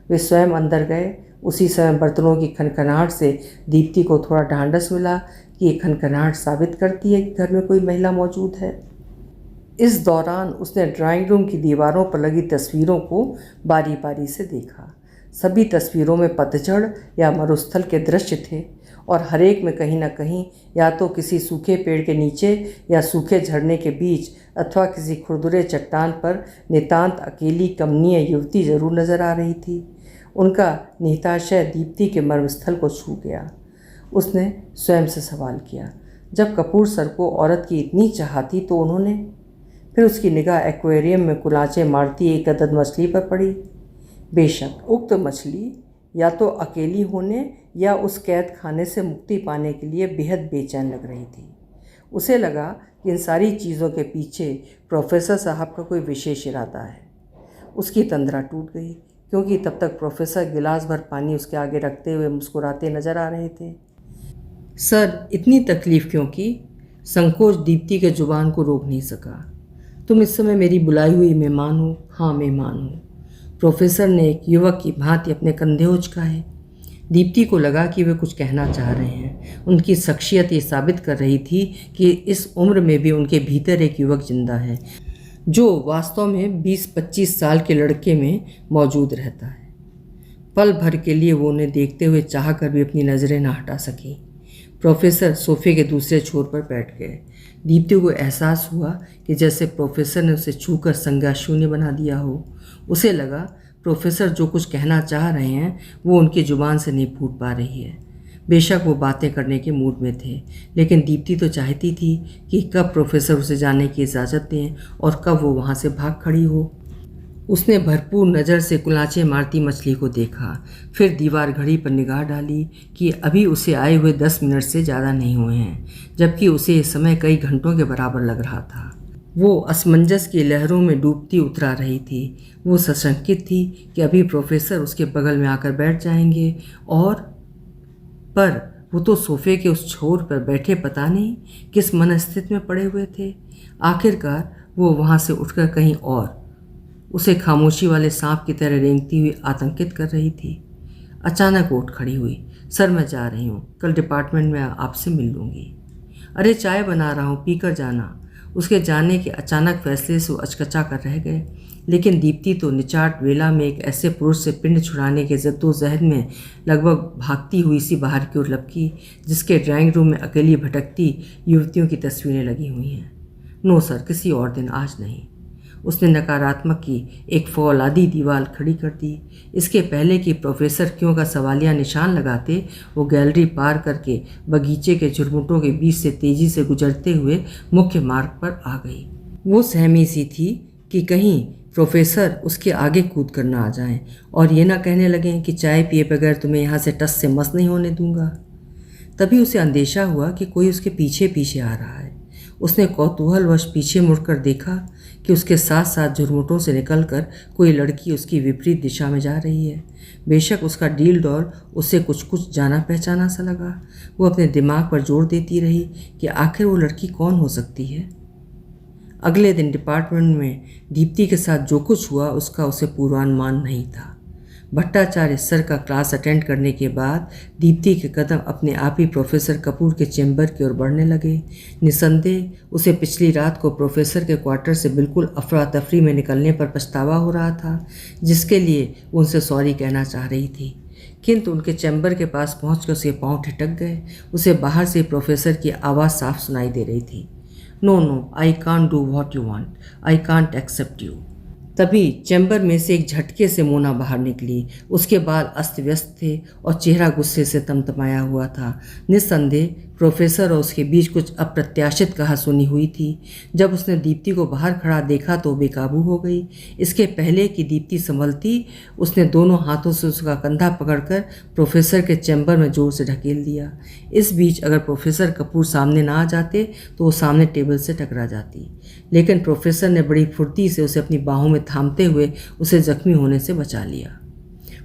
वे स्वयं अंदर गए। उसी समय बर्तनों की खनखनाहट से दीप्ति को थोड़ा ढांढस मिला कि ये खनखनाहट साबित करती है कि घर में कोई महिला मौजूद है। इस दौरान उसने ड्राइंग रूम की दीवारों पर लगी तस्वीरों को बारी बारी से देखा। सभी तस्वीरों में पतझड़ या मरुस्थल के दृश्य थे और हर एक में कहीं न कहीं या तो किसी सूखे पेड़ के नीचे या सूखे झरने के बीच अथवा किसी खुरदुरे चट्टान पर नितांत अकेली कमनीय युवती जरूर नजर आ रही थी। उनका निहिताशय दीप्ति के मर्मस्थल को छू गया। उसने स्वयं से सवाल किया, जब कपूर सर को औरत की इतनी चाह थी तो उन्होंने। फिर उसकी निगाह एक्वेरियम में कुलांचे मारती एक अदद मछली पर पड़ी। बेशक उक्त मछली या तो अकेली होने या उस कैद खाने से मुक्ति पाने के लिए बेहद बेचैन लग रही थी। उसे लगा कि इन सारी चीज़ों के पीछे प्रोफेसर साहब का कोई विशेष इरादा है। उसकी तंद्रा टूट गई, क्योंकि तब तक प्रोफेसर गिलास भर पानी उसके आगे रखते हुए मुस्कुराते नजर आ रहे थे। सर, इतनी तकलीफ़ क्यों की? संकोच दीप्ति के जुबान को रोक नहीं सका। तुम इस समय मेरी बुलाई हुई मेहमान हो। हाँ, मेहमान हो। प्रोफेसर ने एक युवक की भांति अपने कंधे उचकाए। दीप्ति को लगा कि वे कुछ कहना चाह रहे हैं। उनकी शख्सियत ये साबित कर रही थी कि इस उम्र में भी उनके भीतर एक युवक जिंदा है जो वास्तव में 20-25 साल के लड़के में मौजूद रहता है। पल भर के लिए वो उन्हें देखते हुए चाह कर भी अपनी नज़रें न हटा सकी। प्रोफेसर सोफे के दूसरे छोर पर बैठ गए। दीप्ति को एहसास हुआ कि जैसे प्रोफेसर ने उसे छूकर संज्ञा शून्य बना दिया हो। उसे लगा प्रोफेसर जो कुछ कहना चाह रहे हैं वो उनकी ज़ुबान से नहीं फूट पा रही है। बेशक वो बातें करने के मूड में थे, लेकिन दीप्ति तो चाहती थी कि कब प्रोफेसर उसे जाने की इजाज़त दें और कब वो वहाँ से भाग खड़ी हो। उसने भरपूर नज़र से कुलांचे मारती मछली को देखा, फिर दीवार घड़ी पर निगाह डाली कि अभी उसे आए हुए 10 मिनट से ज़्यादा नहीं हुए हैं, जबकि उसे ये समय कई घंटों के बराबर लग रहा था। वो असमंजस की लहरों में डूबती उतरा रही थी। वो सशंकित थी कि अभी प्रोफेसर उसके बगल में आकर बैठ जाएंगे पर वो तो सोफे के उस छोर पर बैठे पता नहीं किस मनस्थिति में पड़े हुए थे। आखिरकार वो वहाँ से उठकर कहीं और उसे खामोशी वाले सांप की तरह रेंगती हुई आतंकित कर रही थी। अचानक उठ खड़ी हुई। सर मैं जा रही हूँ, कल डिपार्टमेंट में आपसे मिल लूँगी। अरे चाय बना रहा हूँ, पीकर जाना। उसके जाने के अचानक फैसले से वो अचकचा कर रह गए, लेकिन दीप्ति तो निचाट वेला में एक ऐसे पुरुष से पिंड छुड़ाने के जद्दोजहद में लगभग भागती हुई सी बाहर की ओर लपकी जिसके ड्राइंग रूम में अकेली भटकती युवतियों की तस्वीरें लगी हुई हैं। नो सर, किसी और दिन, आज नहीं। उसने नकारात्मक की एक फौलादी दीवार खड़ी कर दी। इसके पहले कि प्रोफेसर क्यों का सवालिया निशान लगाते, वो गैलरी पार करके बगीचे के झुरमुटों के बीच से तेजी से गुजरते हुए मुख्य मार्ग पर आ गई। वो सहमी सी थी कि कहीं प्रोफेसर उसके आगे कूद कर ना आ जाएं और ये ना कहने लगें कि चाय पिए बगैर तुम्हें यहाँ से टस से मस नहीं होने दूंगा। तभी उसे अंदेशा हुआ कि कोई उसके पीछे पीछे आ रहा है। उसने कौतूहलवश पीछे मुड़कर देखा कि उसके साथ साथ झुरमुटों से निकलकर कोई लड़की उसकी विपरीत दिशा में जा रही है। बेशक उसका डील डॉल उसे कुछ कुछ जाना पहचाना सा लगा। वो अपने दिमाग पर जोर देती रही कि आखिर वो लड़की कौन हो सकती है। अगले दिन डिपार्टमेंट में दीप्ति के साथ जो कुछ हुआ उसका उसे पूर्वानुमान नहीं था। भट्टाचार्य सर का क्लास अटेंड करने के बाद दीप्ति के कदम अपने आप ही प्रोफेसर कपूर के चैम्बर की ओर बढ़ने लगे। निसंदेह उसे पिछली रात को प्रोफेसर के क्वार्टर से बिल्कुल अफरा तफरी में निकलने पर पछतावा हो रहा था, जिसके लिए वो उनसे सॉरी कहना चाह रही थी। किंतु उनके चैम्बर के पास पहुंचकर उसके पाँव ठिठक गए। उसे बाहर से प्रोफेसर की आवाज़ साफ सुनाई दे रही थी, no, I can't do what you want, I can't accept you. तभी चैम्बर में से एक झटके से मोना बाहर निकली। उसके बाल अस्त व्यस्त थे और चेहरा गुस्से से तमतमाया हुआ था। निस्संदेह प्रोफेसर और उसके बीच कुछ अप्रत्याशित कहासुनी हुई थी। जब उसने दीप्ति को बाहर खड़ा देखा तो बेकाबू हो गई। इसके पहले कि दीप्ति संभलती, उसने दोनों हाथों से उसका कंधा पकड़कर प्रोफेसर के चैम्बर में जोर से ढकेल दिया। इस बीच अगर प्रोफेसर कपूर सामने ना आ जाते तो वो सामने टेबल से टकरा जाती, लेकिन प्रोफेसर ने बड़ी फुर्ती से उसे अपनी बाहों में थामते हुए उसे जख्मी होने से बचा लिया।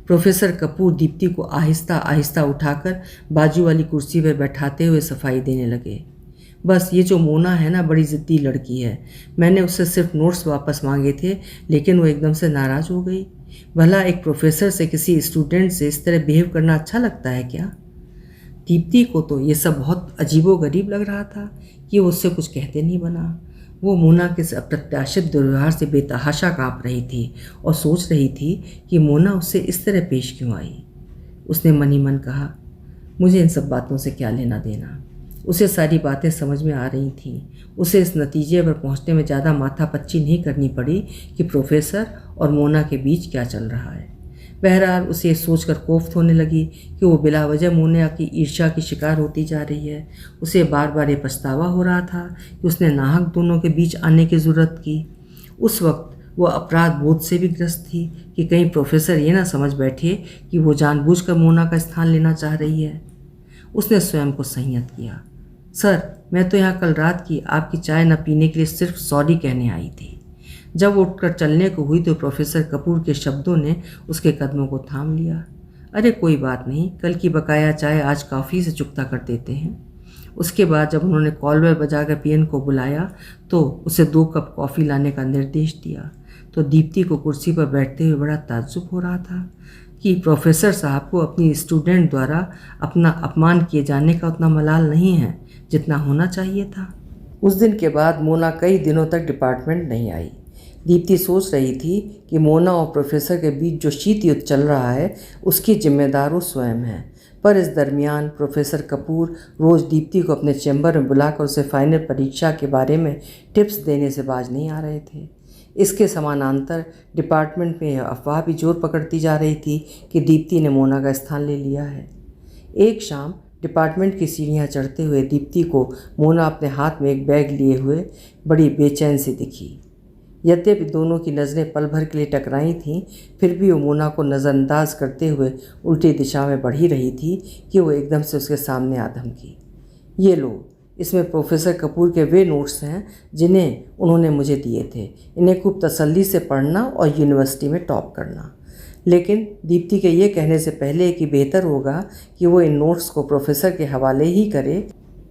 प्रोफेसर कपूर दीप्ति को आहिस्ता आहिस्ता उठाकर बाजू वाली कुर्सी पर बैठाते हुए सफाई देने लगे। बस ये जो मोना है ना, बड़ी ज़िद्दी लड़की है। मैंने उससे सिर्फ नोट्स वापस मांगे थे, लेकिन वो एकदम से नाराज़ हो गई। भला एक प्रोफेसर से किसी स्टूडेंट से इस तरह बिहेव करना अच्छा लगता है क्या? दीप्ति को तो ये सब बहुत अजीबोगरीब लग रहा था कि वो उससे कुछ कहते नहीं बना। वो मोना के अप्रत्याशित दुर्व्यवहार से बेतहाशा काँप रही थी और सोच रही थी कि मोना उससे इस तरह पेश क्यों आई। उसने मन ही मन कहा, मुझे इन सब बातों से क्या लेना देना। उसे सारी बातें समझ में आ रही थीं। उसे इस नतीजे पर पहुंचने में ज़्यादा माथापच्ची नहीं करनी पड़ी कि प्रोफेसर और मोना के बीच क्या चल रहा है। बहरहाल उसे सोचकर कोफ्त होने लगी कि वो बिला वजह मोना की ईर्ष्या की शिकार होती जा रही है। उसे बार बार ये पछतावा हो रहा था कि उसने नाहक दोनों के बीच आने की ज़रूरत की। उस वक्त वो अपराध बोध से भी ग्रस्त थी कि कहीं प्रोफेसर ये ना समझ बैठे कि वो जानबूझकर मोना का स्थान लेना चाह रही है। उसने स्वयं को संयत किया। सर, मैं तो यहाँ कल रात की आपकी चाय न पीने के लिए सिर्फ सॉरी कहने आई थी। जब वो उठकर चलने को हुई तो प्रोफेसर कपूर के शब्दों ने उसके कदमों को थाम लिया। अरे कोई बात नहीं, कल की बकाया चाय आज कॉफ़ी से चुकता कर देते हैं। उसके बाद जब उन्होंने कॉलर बजाकर पियन को बुलाया तो उसे 2 कप कॉफ़ी लाने का निर्देश दिया तो दीप्ति को कुर्सी पर बैठते हुए बड़ा ताज्जुब हो रहा था। कि प्रोफेसर साहब को अपनी स्टूडेंट द्वारा अपना अपमान किए जाने का उतना मलाल नहीं है जितना होना चाहिए था। उस दिन के बाद मोना कई दिनों तक डिपार्टमेंट नहीं आई। दीप्ति सोच रही थी कि मोना और प्रोफेसर के बीच जो शीत युद्ध चल रहा है उसकी जिम्मेदार वो स्वयं है। पर इस दरमियान प्रोफेसर कपूर रोज़ दीप्ति को अपने चैम्बर में बुलाकर उसे फाइनल परीक्षा के बारे में टिप्स देने से बाज नहीं आ रहे थे। इसके समानांतर डिपार्टमेंट में यह अफवाह भी जोर पकड़ती जा रही थी कि दीप्ति ने मोना का स्थान ले लिया है। एक शाम डिपार्टमेंट की सीढ़ियाँ चढ़ते हुए दीप्ति को मोना अपने हाथ में एक बैग लिए हुए बड़ी बेचैन सी दिखी। यद्यपि दोनों की नज़रें पल भर के लिए टकराई थीं, फिर भी वो मोना को नज़रअंदाज करते हुए उल्टी दिशा में बढ़ ही रही थी कि वो एकदम से उसके सामने आ धमकी। ये लो, इसमें प्रोफेसर कपूर के वे नोट्स हैं जिन्हें उन्होंने मुझे दिए थे। इन्हें खूब तसल्ली से पढ़ना और यूनिवर्सिटी में टॉप करना। लेकिन दीप्ति के ये कहने से पहले कि बेहतर होगा कि वो इन नोट्स को प्रोफेसर के हवाले ही करे,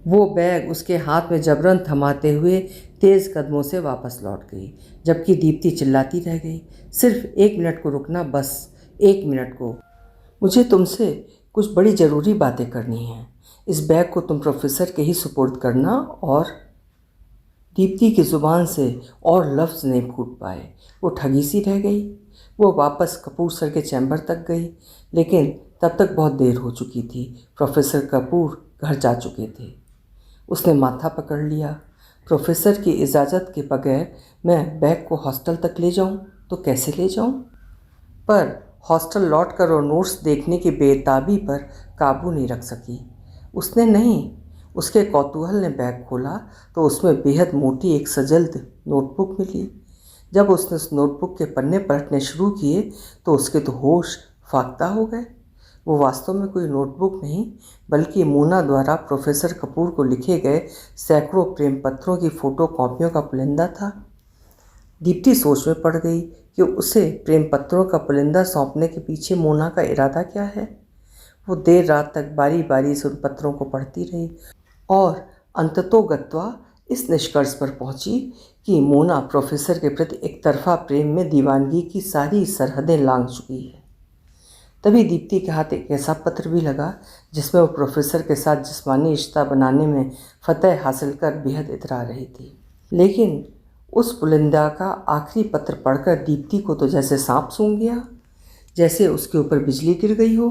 वो बैग उसके हाथ में जबरन थमाते हुए तेज़ कदमों से वापस लौट गई, जबकि दीप्ति चिल्लाती रह गई, सिर्फ 1 मिनट को रुकना, बस 1 मिनट को। मुझे तुमसे कुछ बड़ी ज़रूरी बातें करनी हैं। इस बैग को तुम प्रोफेसर के ही सुपुर्द करना। और दीप्ति की ज़ुबान से और लफ्ज़ नहीं फूट पाए। वो ठगी सी रह गई। वो वापस कपूर सर के चैम्बर तक गई, लेकिन तब तक बहुत देर हो चुकी थी। प्रोफेसर कपूर घर जा चुके थे। उसने माथा पकड़ लिया। प्रोफेसर की इजाज़त के बगैर मैं बैग को हॉस्टल तक ले जाऊं तो कैसे ले जाऊं? पर हॉस्टल लौटकर और नोट्स देखने की बेताबी पर काबू नहीं रख सकी। उसने नहीं, उसके कौतूहल ने बैग खोला तो उसमें बेहद मोटी एक सजल्द नोटबुक मिली। जब उसने उस नोटबुक के पन्ने पलटने शुरू किए तो उसके तो होश फाख्ता हो गए। वो वास्तव में कोई नोटबुक नहीं, बल्कि मोना द्वारा प्रोफेसर कपूर को लिखे गए सैकड़ों प्रेम पत्रों की फ़ोटो कॉपियों का पुलिंदा था। दीप्ति सोच में पड़ गई कि उसे प्रेम पत्रों का पुलिंदा सौंपने के पीछे मोना का इरादा क्या है। वो देर रात तक बारी बारी से उन पत्रों को पढ़ती रही और अंततोगत्वा इस निष्कर्ष पर पहुंची कि मोना प्रोफेसर के प्रति एक तरफा प्रेम में दीवानगी की सारी सरहदें लांघ चुकी है। तभी दीप्ति के हाथ एक ऐसा पत्र भी लगा जिसमें वो प्रोफेसर के साथ जिस्मानी रिश्ता बनाने में फतह हासिल कर बेहद इतरा रही थी। लेकिन उस पुलिंदा का आखिरी पत्र पढ़कर दीप्ति को तो जैसे सांप सूंघ गया, जैसे उसके ऊपर बिजली गिर गई हो।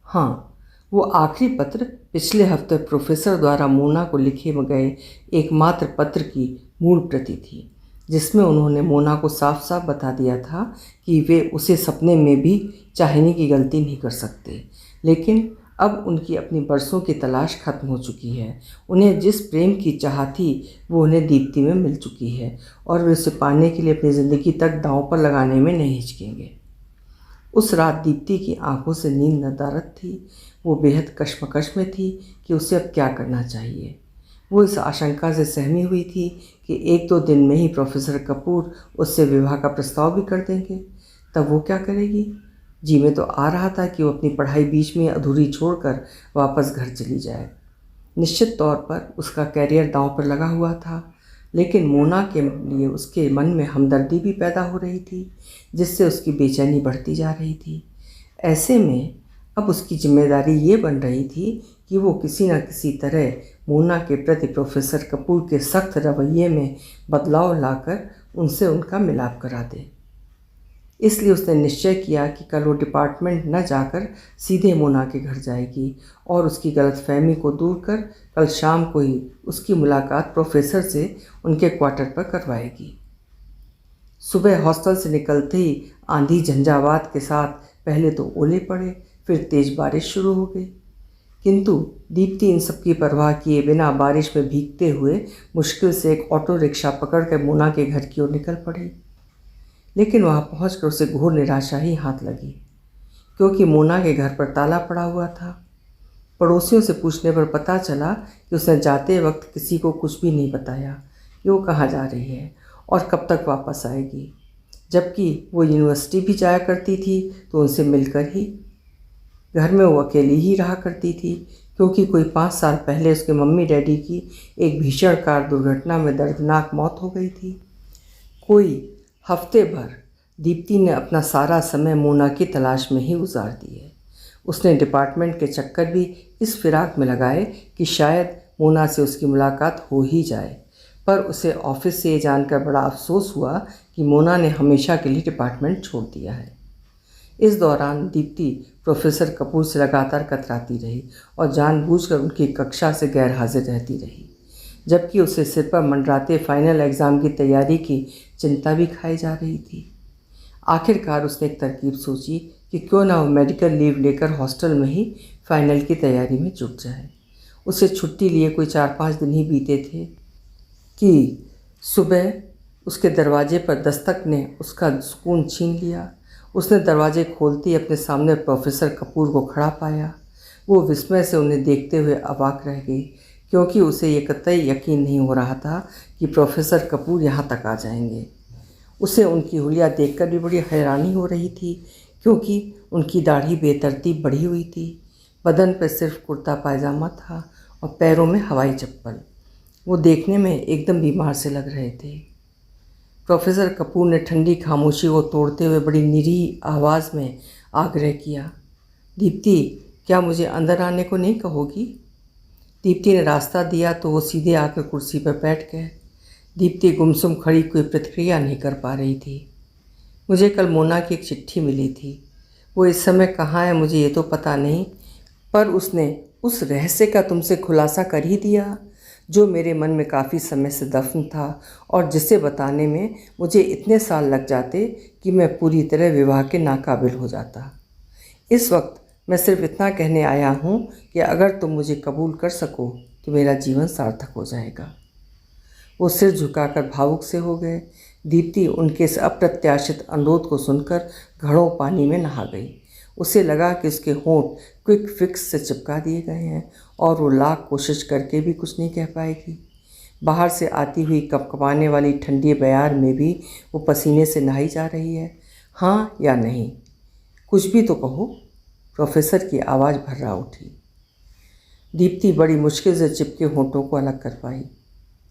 हाँ, वो आखिरी पत्र पिछले हफ्ते प्रोफेसर द्वारा मोना को लिखे गए एकमात्र पत्र की मूल प्रति थी, जिसमें उन्होंने मोना को साफ साफ बता दिया था कि वे उसे सपने में भी चाहने की गलती नहीं कर सकते। लेकिन अब उनकी अपनी बरसों की तलाश खत्म हो चुकी है। उन्हें जिस प्रेम की चाह थी वो उन्हें दीप्ति में मिल चुकी है और वे उसे पाने के लिए अपनी ज़िंदगी तक दांव पर लगाने में नहीं हिचकेंगे। उस रात दीप्ति की आंखों से नींद नदारद थी। वो बेहद कश्मकश में थी कि उसे अब क्या करना चाहिए। वो इस आशंका से सहमी हुई थी कि 1-2 दिन में ही प्रोफेसर कपूर उससे विवाह का प्रस्ताव भी कर देंगे। तब वो क्या करेगी? जी में तो आ रहा था कि वो अपनी पढ़ाई बीच में अधूरी छोड़कर वापस घर चली जाए। निश्चित तौर पर उसका कैरियर दांव पर लगा हुआ था, लेकिन मोना के लिए उसके मन में हमदर्दी भी पैदा हो रही थी, जिससे उसकी बेचैनी बढ़ती जा रही थी। ऐसे में अब उसकी जिम्मेदारी ये बन रही थी कि वो किसी न किसी तरह मोना के प्रति प्रोफेसर कपूर के सख्त रवैये में बदलाव लाकर उनसे उनका मिलाप करा दे। इसलिए उसने निश्चय किया कि कल वो डिपार्टमेंट न जाकर सीधे मोना के घर जाएगी और उसकी गलतफहमी को दूर कर कल शाम को ही उसकी मुलाकात प्रोफेसर से उनके क्वार्टर पर करवाएगी। सुबह हॉस्टल से निकलते ही आंधी झंझावात के साथ पहले तो ओले पड़े, फिर तेज़ बारिश शुरू हो गई। किंतु दीप्ति इन सब की परवाह किए बिना बारिश में भीगते हुए मुश्किल से एक ऑटो रिक्शा पकड़कर मोना के घर की ओर निकल पड़ी। लेकिन वहाँ पहुंचकर उसे घोर निराशा ही हाथ लगी, क्योंकि मोना के घर पर ताला पड़ा हुआ था। पड़ोसियों से पूछने पर पता चला कि उसने जाते वक्त किसी को कुछ भी नहीं बताया कि वो कहाँ जा रही है और कब तक वापस आएगी, जबकि वो यूनिवर्सिटी भी जाया करती थी तो उनसे मिलकर ही। घर में वो अकेली ही रहा करती थी, क्योंकि कोई 5 साल पहले उसके मम्मी डैडी की एक भीषण कार दुर्घटना में दर्दनाक मौत हो गई थी। कोई हफ्ते भर दीप्ति ने अपना सारा समय मोना की तलाश में ही गुजार दिए। उसने डिपार्टमेंट के चक्कर भी इस फिराक में लगाए कि शायद मोना से उसकी मुलाकात हो ही जाए, पर उसे ऑफिस से ये जानकर बड़ा अफसोस हुआ कि मोना ने हमेशा के लिए डिपार्टमेंट छोड़ दिया है। इस दौरान दीप्ति प्रोफेसर कपूर से लगातार कतराती रही और जानबूझकर उनकी कक्षा से गैर हाजिर रहती रही, जबकि उसे सिर पर मंडराते फाइनल एग्ज़ाम की तैयारी की चिंता भी खाई जा रही थी। आखिरकार उसने एक तरकीब सोची कि क्यों ना वो मेडिकल लीव लेकर हॉस्टल में ही फाइनल की तैयारी में जुट जाए। उसे छुट्टी लिए कोई 4-5 दिन ही बीते थे कि सुबह उसके दरवाजे पर दस्तक ने उसका सुकून छीन लिया। उसने दरवाजे खोलते ही अपने सामने प्रोफेसर कपूर को खड़ा पाया। वो विस्मय से उन्हें देखते हुए अवाक रह गई, क्योंकि उसे ये कतई यकीन नहीं हो रहा था कि प्रोफेसर कपूर यहाँ तक आ जाएंगे। उसे उनकी हुलिया देखकर भी बड़ी हैरानी हो रही थी, क्योंकि उनकी दाढ़ी बेतरतीब बढ़ी हुई थी, बदन पर सिर्फ कुर्ता पायजामा था और पैरों में हवाई चप्पल। वो देखने में एकदम बीमार से लग रहे थे। प्रोफेसर कपूर ने ठंडी खामोशी को तोड़ते हुए बड़ी निरीह आवाज़ में आग्रह किया, दीप्ति, क्या मुझे अंदर आने को नहीं कहोगी? दीप्ति ने रास्ता दिया तो वो सीधे आकर कुर्सी पर बैठ गए। दीप्ति गुमसुम खड़ी कोई प्रतिक्रिया नहीं कर पा रही थी। मुझे कल मोना की एक चिट्ठी मिली थी। वो इस समय कहाँ है मुझे ये तो पता नहीं, पर उसने उस रहस्य का तुमसे खुलासा कर ही दिया जो मेरे मन में काफ़ी समय से दफन था और जिसे बताने में मुझे इतने साल लग जाते कि मैं पूरी तरह विवाह के नाकाबिल हो जाता। इस वक्त मैं सिर्फ इतना कहने आया हूँ कि अगर तुम मुझे कबूल कर सको तो मेरा जीवन सार्थक हो जाएगा। वो सिर झुकाकर भावुक से हो गए। दीप्ति उनके इस अप्रत्याशित अनुरोध को सुनकर घड़ों पानी में नहा गई। उसे लगा कि उसके होंठ क्विक फिक्स से चिपका दिए गए हैं और वो लाख कोशिश करके भी कुछ नहीं कह पाएगी। बाहर से आती हुई कपकपाने वाली ठंडी बयार में भी वो पसीने से नहाई जा रही है। हाँ या नहीं, कुछ भी तो कहो। प्रोफेसर की आवाज़ भर्रा उठी। दीप्ति बड़ी मुश्किल से चिपके होंठों को अलग कर पाई।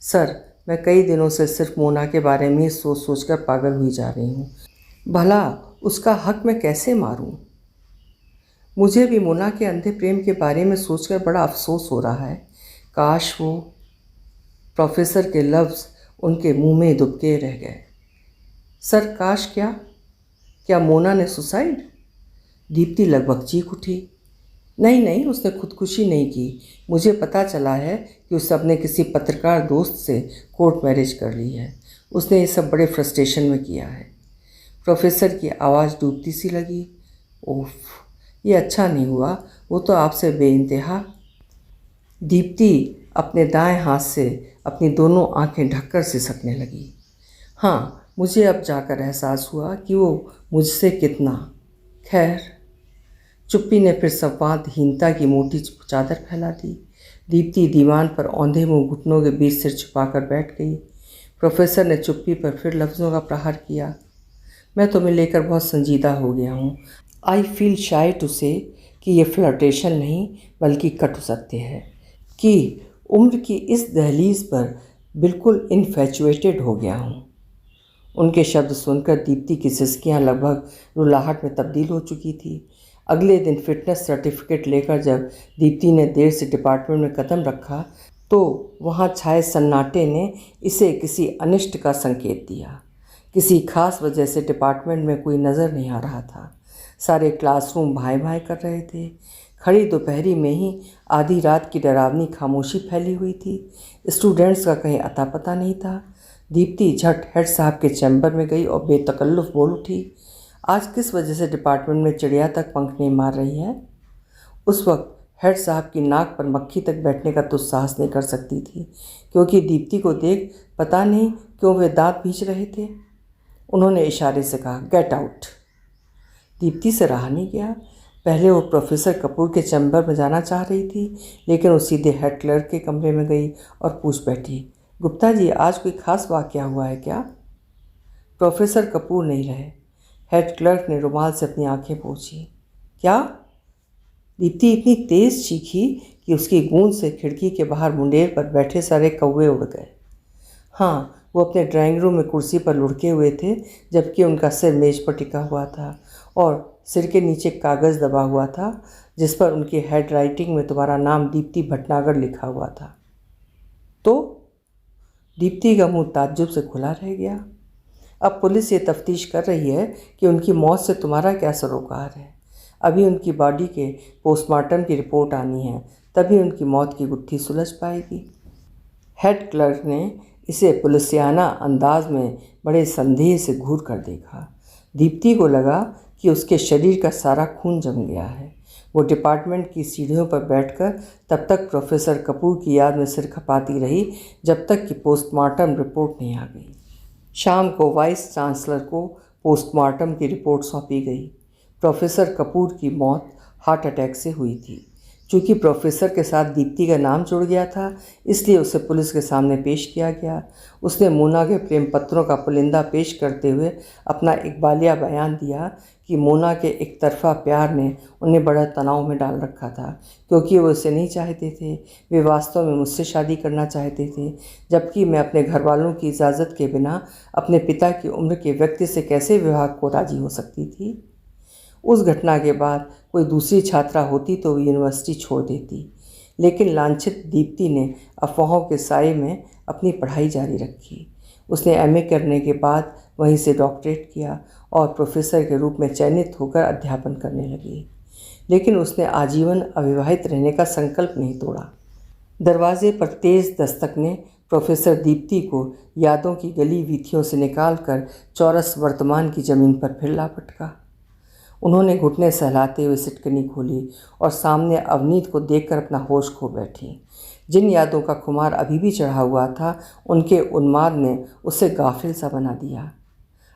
सर, मैं कई दिनों से सिर्फ मोना के बारे में सोच सोचकर पागल हुई जा रही हूँ। भला उसका हक मैं कैसे मारूँ? मुझे भी मोना के अंधे प्रेम के बारे में सोचकर बड़ा अफसोस हो रहा है। काश वो। प्रोफेसर के लफ्ज़ उनके मुंह में दुबके रह गए। सर, काश क्या? क्या मोना ने सुसाइड? दीप्ति लगभग चीख उठी। नहीं नहीं, उसने खुदकुशी नहीं की। मुझे पता चला है कि उसने किसी पत्रकार दोस्त से कोर्ट मैरिज कर ली है। उसने ये सब बड़े फ्रस्ट्रेशन में किया है। प्रोफेसर की आवाज़ डूबती सी लगी। ओफ, ये अच्छा नहीं हुआ। वो तो आपसे बेइंतहा। दीप्ति अपने दाएं हाथ से अपनी दोनों आंखें ढककर सिसकने लगी। हाँ, मुझे अब जाकर एहसास हुआ कि वो मुझसे कितना। खैर। चुप्पी ने फिर संवादहीनता की मोटी चादर फैला दी। दीप्ति दीवान पर औंधे मुंह घुटनों के बीच सिर छुपाकर बैठ गई। प्रोफेसर ने चुप्पी पर फिर लफ्ज़ों का प्रहार किया। मैं तुम्हें लेकर बहुत संजीदा हो गया हूँ। आई फील शाय टू से कि ये फ्लर्टेशन नहीं बल्कि कटु सत्य है कि उम्र की इस दहलीज पर बिल्कुल इन्फैचुएटेड हो गया हूँ। उनके शब्द सुनकर दीप्ति की सिसकियाँ लगभग रुलाहट में तब्दील हो चुकी थी। अगले दिन फिटनेस सर्टिफिकेट लेकर जब दीप्ति ने देर से डिपार्टमेंट में कदम रखा तो वहाँ छाए सन्नाटे ने इसे किसी अनिष्ट का संकेत दिया। किसी खास वजह से डिपार्टमेंट में कोई नज़र नहीं आ रहा था। सारे क्लासरूम भाई भाई कर रहे थे। खड़ी दोपहरी में ही आधी रात की डरावनी खामोशी फैली हुई थी। स्टूडेंट्स का कहीं अता पता नहीं था। दीप्ति झट हेड साहब के चैम्बर में गई और बेतकल्लुफ़ बोल उठी, आज किस वजह से डिपार्टमेंट में चिड़िया तक पंख नहीं मार रही है? उस वक्त हेड साहब की नाक पर मक्खी तक बैठने का तो साहस नहीं कर सकती थी, क्योंकि दीप्ति को देख पता नहीं क्यों वे दांत भींच रहे थे। उन्होंने इशारे से कहा, गेट आउट। दीप्ति से रहा नहीं गया। पहले वो प्रोफेसर कपूर के चैम्बर में जाना चाह रही थी, लेकिन वो सीधे हेड क्लर्क के कमरे में गई और पूछ बैठी, गुप्ता जी, आज कोई खास वाक़या हुआ है क्या? प्रोफेसर कपूर नहीं रहे। हेड क्लर्क ने रुमाल से अपनी आंखें पोंछी। क्या? दीप्ति इतनी तेज़ चीखी कि उसकी गूंज से खिड़की के बाहर मुंडेर पर बैठे सारे कौवे उड़ गए। हाँ, वो अपने ड्राइंग रूम में कुर्सी पर लुढ़के हुए थे, जबकि उनका सिर मेज पर टिका हुआ था और सिर के नीचे कागज़ दबा हुआ था जिस पर उनकी हैंड राइटिंग में तुम्हारा नाम दीप्ति भटनागर लिखा हुआ था। तो दीप्ति का मुंह ताज्जुब से खुला रह गया। अब पुलिस ये तफ्तीश कर रही है कि उनकी मौत से तुम्हारा क्या सरोकार है। अभी उनकी बॉडी के पोस्टमार्टम की रिपोर्ट आनी है, तभी उनकी मौत की गुत्थी सुलझ पाएगी। हेड क्लर्क ने इसे पुलिसियाना अंदाज में बड़े संदेह से घूर कर देखा। दीप्ति को लगा कि उसके शरीर का सारा खून जम गया है। वो डिपार्टमेंट की सीढ़ियों पर बैठकर तब तक प्रोफेसर कपूर की याद में सिर खपाती रही जब तक कि पोस्टमार्टम रिपोर्ट नहीं आ गई। शाम को वाइस चांसलर को पोस्टमार्टम की रिपोर्ट सौंपी गई। प्रोफेसर कपूर की मौत हार्ट अटैक से हुई थी। चूँकि प्रोफेसर के साथ दीप्ति का नाम जुड़ गया था, इसलिए उसे पुलिस के सामने पेश किया गया। उसने मोना के प्रेम पत्रों का पुलिंदा पेश करते हुए अपना इकबालिया बयान दिया कि मोना के एक तरफा प्यार ने उन्हें बड़ा तनाव में डाल रखा था, क्योंकि वो उसे नहीं चाहते थे। वे वास्तव में मुझसे शादी करना चाहते थे, जबकि मैं अपने घर वालों की इजाज़त के बिना अपने पिता की उम्र के व्यक्ति से कैसे विवाह को राजी हो सकती थी। उस घटना के बाद कोई दूसरी छात्रा होती तो वो यूनिवर्सिटी छोड़ देती, लेकिन लांछित दीप्ति ने अफवाहों के साए में अपनी पढ़ाई जारी रखी। उसने एमए करने के बाद वहीं से डॉक्टरेट किया और प्रोफेसर के रूप में चयनित होकर अध्यापन करने लगी। लेकिन उसने आजीवन अविवाहित रहने का संकल्प नहीं तोड़ा। दरवाजे पर तेज़ दस्तक ने प्रोफेसर दीप्ति को यादों की गली वीथियों से निकालकर चौरस वर्तमान की ज़मीन पर फिर ला पटका। उन्होंने घुटने सहलाते हुए सिटकनी खोली और सामने अवनीत को देखकर अपना होश खो बैठी। जिन यादों का खुमार अभी भी चढ़ा हुआ था, उनके उन्माद ने उसे गाफिल सा बना दिया।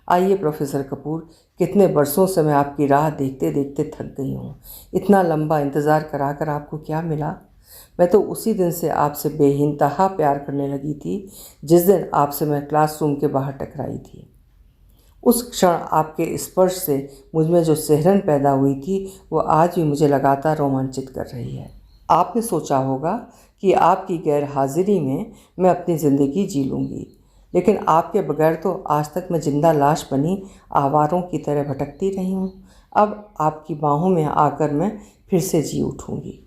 आइए प्रोफेसर कपूर, कितने बरसों से मैं आपकी राह देखते देखते थक गई हूँ। इतना लंबा इंतज़ार करा कर आपको क्या मिला? मैं तो उसी दिन से आपसे बेइंतहा प्यार करने लगी थी जिस दिन आपसे मैं क्लासरूम के बाहर टकराई थी। उस क्षण आपके स्पर्श से मुझमें जो सिहरन पैदा हुई थी, वो आज भी मुझे लगातार रोमांचित कर रही है। आपने सोचा होगा कि आपकी गैर हाजिरी में मैं अपनी ज़िंदगी जी लूँगी, लेकिन आपके बगैर तो आज तक मैं जिंदा लाश बनी आवारों की तरह भटकती रही हूँ। अब आपकी बाहों में आकर मैं फिर से जी उठूँगी।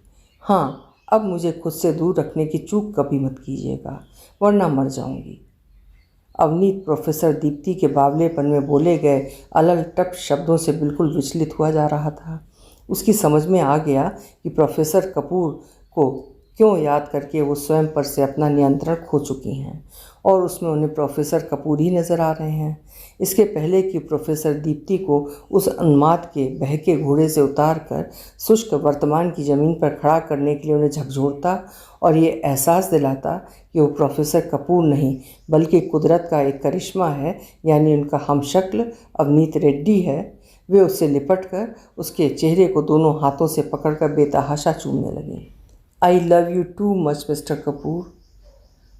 हाँ, अब मुझे खुद से दूर रखने की चूक कभी मत कीजिएगा, वरना मर जाऊँगी। अवनीत प्रोफेसर दीप्ति के बावलेपन में बोले गए अलल टप शब्दों से बिल्कुल विचलित हुआ जा रहा था। उसकी समझ में आ गया कि प्रोफेसर कपूर को क्यों याद करके वो स्वयं पर से अपना नियंत्रण खो चुकी हैं और उसमें उन्हें प्रोफेसर कपूर ही नज़र आ रहे हैं। इसके पहले कि प्रोफेसर दीप्ति को उस उन्माद के बहके घोड़े से उतार कर शुष्क वर्तमान की ज़मीन पर खड़ा करने के लिए उन्हें झकझोरता और ये एहसास दिलाता कि वो प्रोफेसर कपूर नहीं बल्कि कुदरत का एक करिश्मा है, यानी उनका हमशक्ल अवनीत रेड्डी है, वे उससे लिपट कर उसके चेहरे को दोनों हाथों से पकड़कर बेतहाशा चूमने लगे। I love you too much mister Kapoor.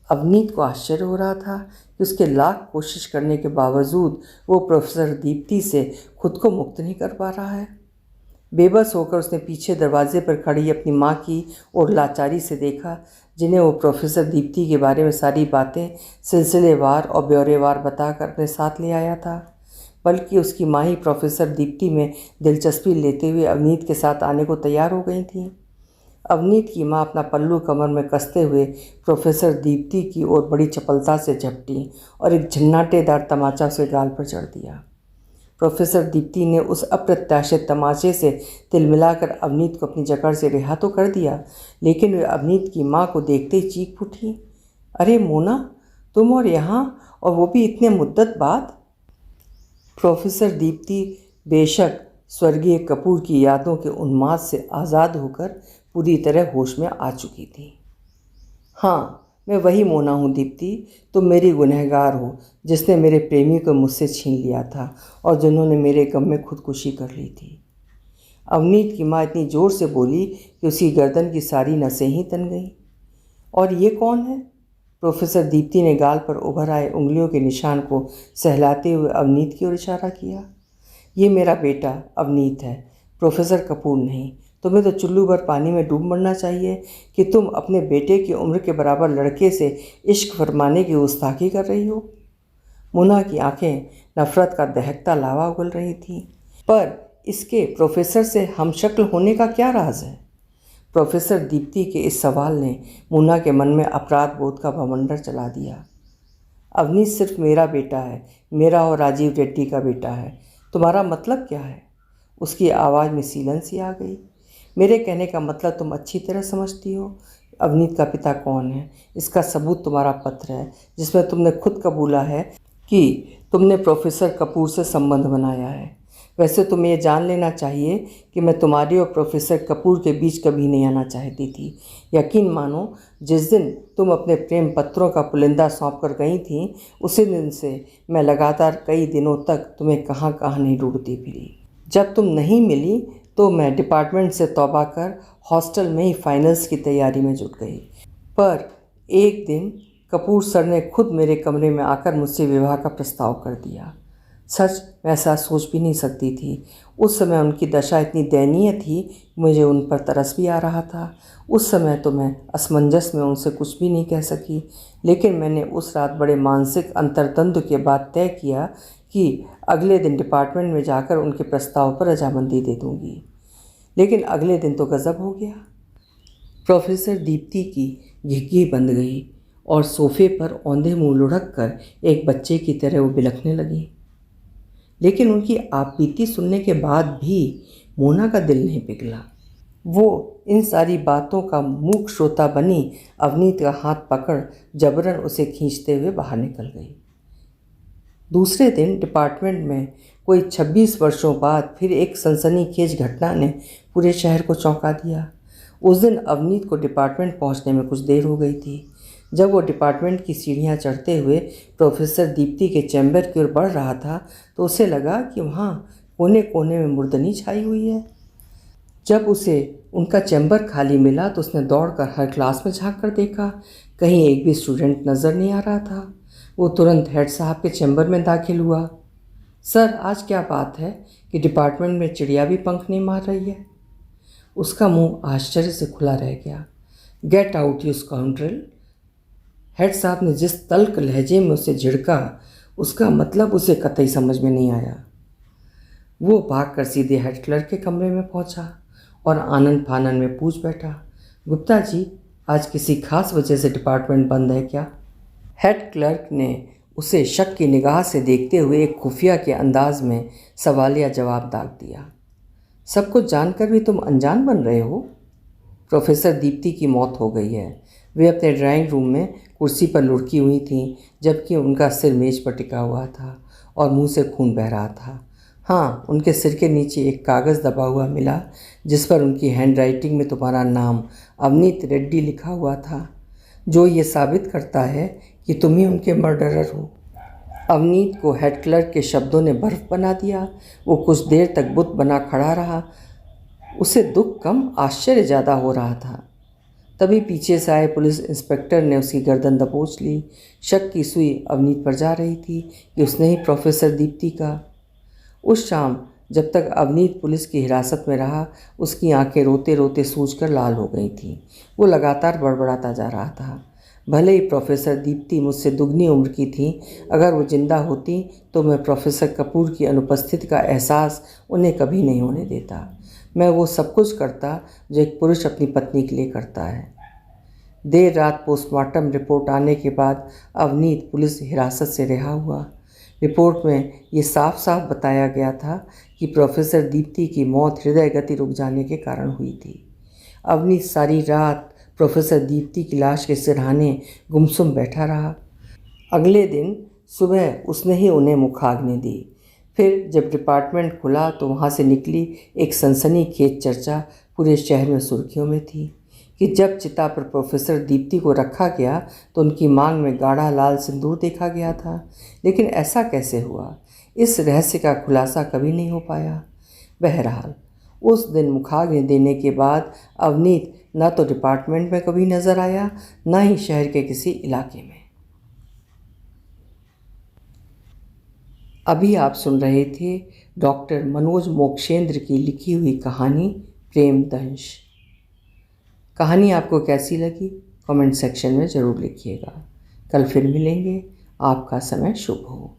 Avneet को आश्चर्य हो रहा था कि उसके लाख कोशिश करने के बावजूद वो प्रोफेसर दीप्ति से खुद को मुक्त नहीं कर पा रहा है। बेबस होकर उसने पीछे दरवाजे पर खड़ी अपनी माँ की ओर लाचारी से देखा, जिन्हें वो प्रोफेसर दीप्ति के बारे में सारी बातें सिलसिलेवार और ब्यौरेवार बताकर अपने साथ ले आया था। बल्कि उसकी माँ ही प्रोफेसर दीप्ति में दिलचस्पी लेते हुए अवनीत के साथ आने को तैयार हो गई थी। अवनीत की माँ अपना पल्लू कमर में कसते हुए प्रोफेसर दीप्ति की ओर बड़ी चपलता से झपटी और एक झन्नाटेदार तमाचा उसके गाल पर चढ़ दिया। प्रोफेसर दीप्ति ने उस अप्रत्याशित तमाचे से तिलमिलाकर अवनीत को अपनी जकड़ से रिहा तो कर दिया, लेकिन वे अवनीत की माँ को देखते ही चीख उठी, अरे मोना, तुम और यहाँ, और वो भी इतने मुद्दत बाद। प्रोफेसर दीप्ति बेशक स्वर्गीय कपूर की यादों के उन्माद से आज़ाद होकर पूरी तरह होश में आ चुकी थी। हाँ, मैं वही मोना हूँ दीप्ति, तुम मेरी गुनहगार हो जिसने मेरे प्रेमी को मुझसे छीन लिया था और जिन्होंने मेरे गम में खुदकुशी कर ली थी। अवनीत की माँ इतनी ज़ोर से बोली कि उसकी गर्दन की सारी नसें ही तन गईं। और ये कौन है? प्रोफेसर दीप्ति ने गाल पर उभर आए उंगलियों के निशान को सहलाते हुए अवनीत की ओर इशारा किया। ये मेरा बेटा अवनीत है, प्रोफेसर कपूर नहीं। तुम्हें तो चुल्लू भर पानी में डूब मरना चाहिए कि तुम अपने बेटे की उम्र के बराबर लड़के से इश्क फरमाने की गुस्ताखी कर रही हो। मोना की आंखें नफरत का दहकता लावा उगल रही थीं। पर इसके प्रोफेसर से हमशक्ल होने का क्या राज है? प्रोफेसर दीप्ति के इस सवाल ने मोना के मन में अपराध बोध का बवंडर चला दिया। अवनीत सिर्फ मेरा बेटा है, मेरा और राजीव रेड्डी का बेटा है। तुम्हारा मतलब क्या है? उसकी आवाज़ में सीलन सी आ गई। मेरे कहने का मतलब तुम अच्छी तरह समझती हो। अवनीत का पिता कौन है, इसका सबूत तुम्हारा पत्र है, जिसमें तुमने खुद कबूला है कि तुमने प्रोफेसर कपूर से संबंध बनाया है। वैसे तुम्हें ये जान लेना चाहिए कि मैं तुम्हारी और प्रोफेसर कपूर के बीच कभी नहीं आना चाहती थी। यकीन मानो, जिस दिन तुम अपने प्रेम पत्रों का पुलिंदा सौंप कर गई थी, उसी दिन से मैं लगातार कई दिनों तक तुम्हें कहाँ कहाँ नहीं ढूंढती फिरी। जब तुम नहीं मिली तो मैं डिपार्टमेंट से तौबा कर हॉस्टल में ही फाइनल्स की तैयारी में जुट गई। पर एक दिन कपूर सर ने खुद मेरे कमरे में आकर मुझसे विवाह का प्रस्ताव कर दिया। सच, मैं ऐसा सोच भी नहीं सकती थी। उस समय उनकी दशा इतनी दयनीय थी, मुझे उन पर तरस भी आ रहा था। उस समय तो मैं असमंजस में उनसे कुछ भी नहीं कह सकी, लेकिन मैंने उस रात बड़े मानसिक अंतर्द्वंद के बाद तय किया कि अगले दिन डिपार्टमेंट में जाकर उनके प्रस्ताव पर रजामंदी दे दूंगी। लेकिन अगले दिन तो गज़ब हो गया। प्रोफेसर दीप्ति की घिघी बंद गई और सोफे पर औंधे मुंह लुढ़क कर एक बच्चे की तरह वो बिलखने लगी। लेकिन उनकी आपबीती सुनने के बाद भी मोना का दिल नहीं पिघला। वो इन सारी बातों का मूक श्रोता बनी अवनीत का हाथ पकड़ जबरन उसे खींचते हुए बाहर निकल गई। दूसरे दिन डिपार्टमेंट में कोई 26 वर्षों बाद फिर एक सनसनीखेज घटना ने पूरे शहर को चौंका दिया। उस दिन अवनीत को डिपार्टमेंट पहुंचने में कुछ देर हो गई थी। जब वो डिपार्टमेंट की सीढ़ियां चढ़ते हुए प्रोफेसर दीप्ति के चैम्बर की ओर बढ़ रहा था तो उसे लगा कि वहाँ कोने कोने में मुर्दनी छाई हुई है। जब उसे उनका चैम्बर खाली मिला तो उसने दौड़कर हर क्लास में झांक कर देखा। कहीं एक भी स्टूडेंट नज़र नहीं आ रहा था। वो तुरंत हेड साहब के चैम्बर में दाखिल हुआ। सर, आज क्या बात है कि डिपार्टमेंट में चिड़िया भी पंख नहीं मार रही है? उसका मुंह आश्चर्य से खुला रह गया। Get out you scoundrel. Head साहब ने जिस तल्ख लहजे में उसे झिड़का, उसका मतलब उसे कतई समझ में नहीं आया। वो भागकर सीधे हेड क्लर्क के कमरे में पहुंचा और आनन फानन में पूछ बैठा, गुप्ता जी, आज किसी खास वजह से डिपार्टमेंट बंद है क्या? हेड क्लर्क ने उसे शक की निगाह से देखते हुए एक खुफिया के अंदाज में सवालिया जवाब दाग दिया। सब कुछ जानकर भी तुम अनजान बन रहे हो? प्रोफेसर दीप्ति की मौत हो गई है। वे अपने ड्राइंग रूम में कुर्सी पर लुढ़की हुई थीं, जबकि उनका सिर मेज पर टिका हुआ था और मुंह से खून बह रहा था। हाँ, उनके सिर के नीचे एक कागज़ दबा हुआ मिला, जिस पर उनकी हैंडराइटिंग में तुम्हारा नाम अवनीत रेड्डी लिखा हुआ था, जो ये साबित करता है कि तुम ही उनके मर्डरर हो। अवनीत को हेड क्लर्क के शब्दों ने बर्फ बना दिया। वो कुछ देर तक बुत बना खड़ा रहा। उसे दुख कम, आश्चर्य ज़्यादा हो रहा था। तभी पीछे से आए पुलिस इंस्पेक्टर ने उसकी गर्दन दबोच ली। शक की सुई अवनीत पर जा रही थी कि उसने ही प्रोफेसर दीप्ति का। उस शाम जब तक अवनीत पुलिस की हिरासत में रहा, उसकी आंखें रोते रोते सूजकर लाल हो गई थीं। वो लगातार बड़बड़ाता जा रहा था। भले ही प्रोफेसर दीप्ति मुझसे दुगनी उम्र की थी, अगर वो जिंदा होती तो मैं प्रोफेसर कपूर की अनुपस्थिति का एहसास उन्हें कभी नहीं होने देता। मैं वो सब कुछ करता जो एक पुरुष अपनी पत्नी के लिए करता है। देर रात पोस्टमार्टम रिपोर्ट आने के बाद अवनीत पुलिस हिरासत से रिहा हुआ। रिपोर्ट में ये साफ साफ बताया गया था कि प्रोफेसर दीप्ति की मौत हृदय गति रुक जाने के कारण हुई थी। अवनीत सारी रात प्रोफेसर दीप्ति की लाश के सिरहाने गुमसुम बैठा रहा। अगले दिन सुबह उसने ही उन्हें मुखाग्नि दी। फिर जब डिपार्टमेंट खुला तो वहाँ से निकली एक सनसनीखेज चर्चा पूरे शहर में सुर्खियों में थी कि जब चिता पर प्रोफेसर दीप्ति को रखा गया तो उनकी मांग में गाढ़ा लाल सिंदूर देखा गया था। लेकिन ऐसा कैसे हुआ, इस रहस्य का खुलासा कभी नहीं हो पाया। बहरहाल उस दिन मुखाग्नि देने के बाद अवनीत न तो डिपार्टमेंट में कभी नजर आया, न ही शहर के किसी इलाके में। अभी आप सुन रहे थे डॉक्टर मनोज मोक्षेंद्र की लिखी हुई कहानी प्रेम दंश। कहानी आपको कैसी लगी कमेंट सेक्शन में ज़रूर लिखिएगा। कल फिर मिलेंगे। आपका समय शुभ हो।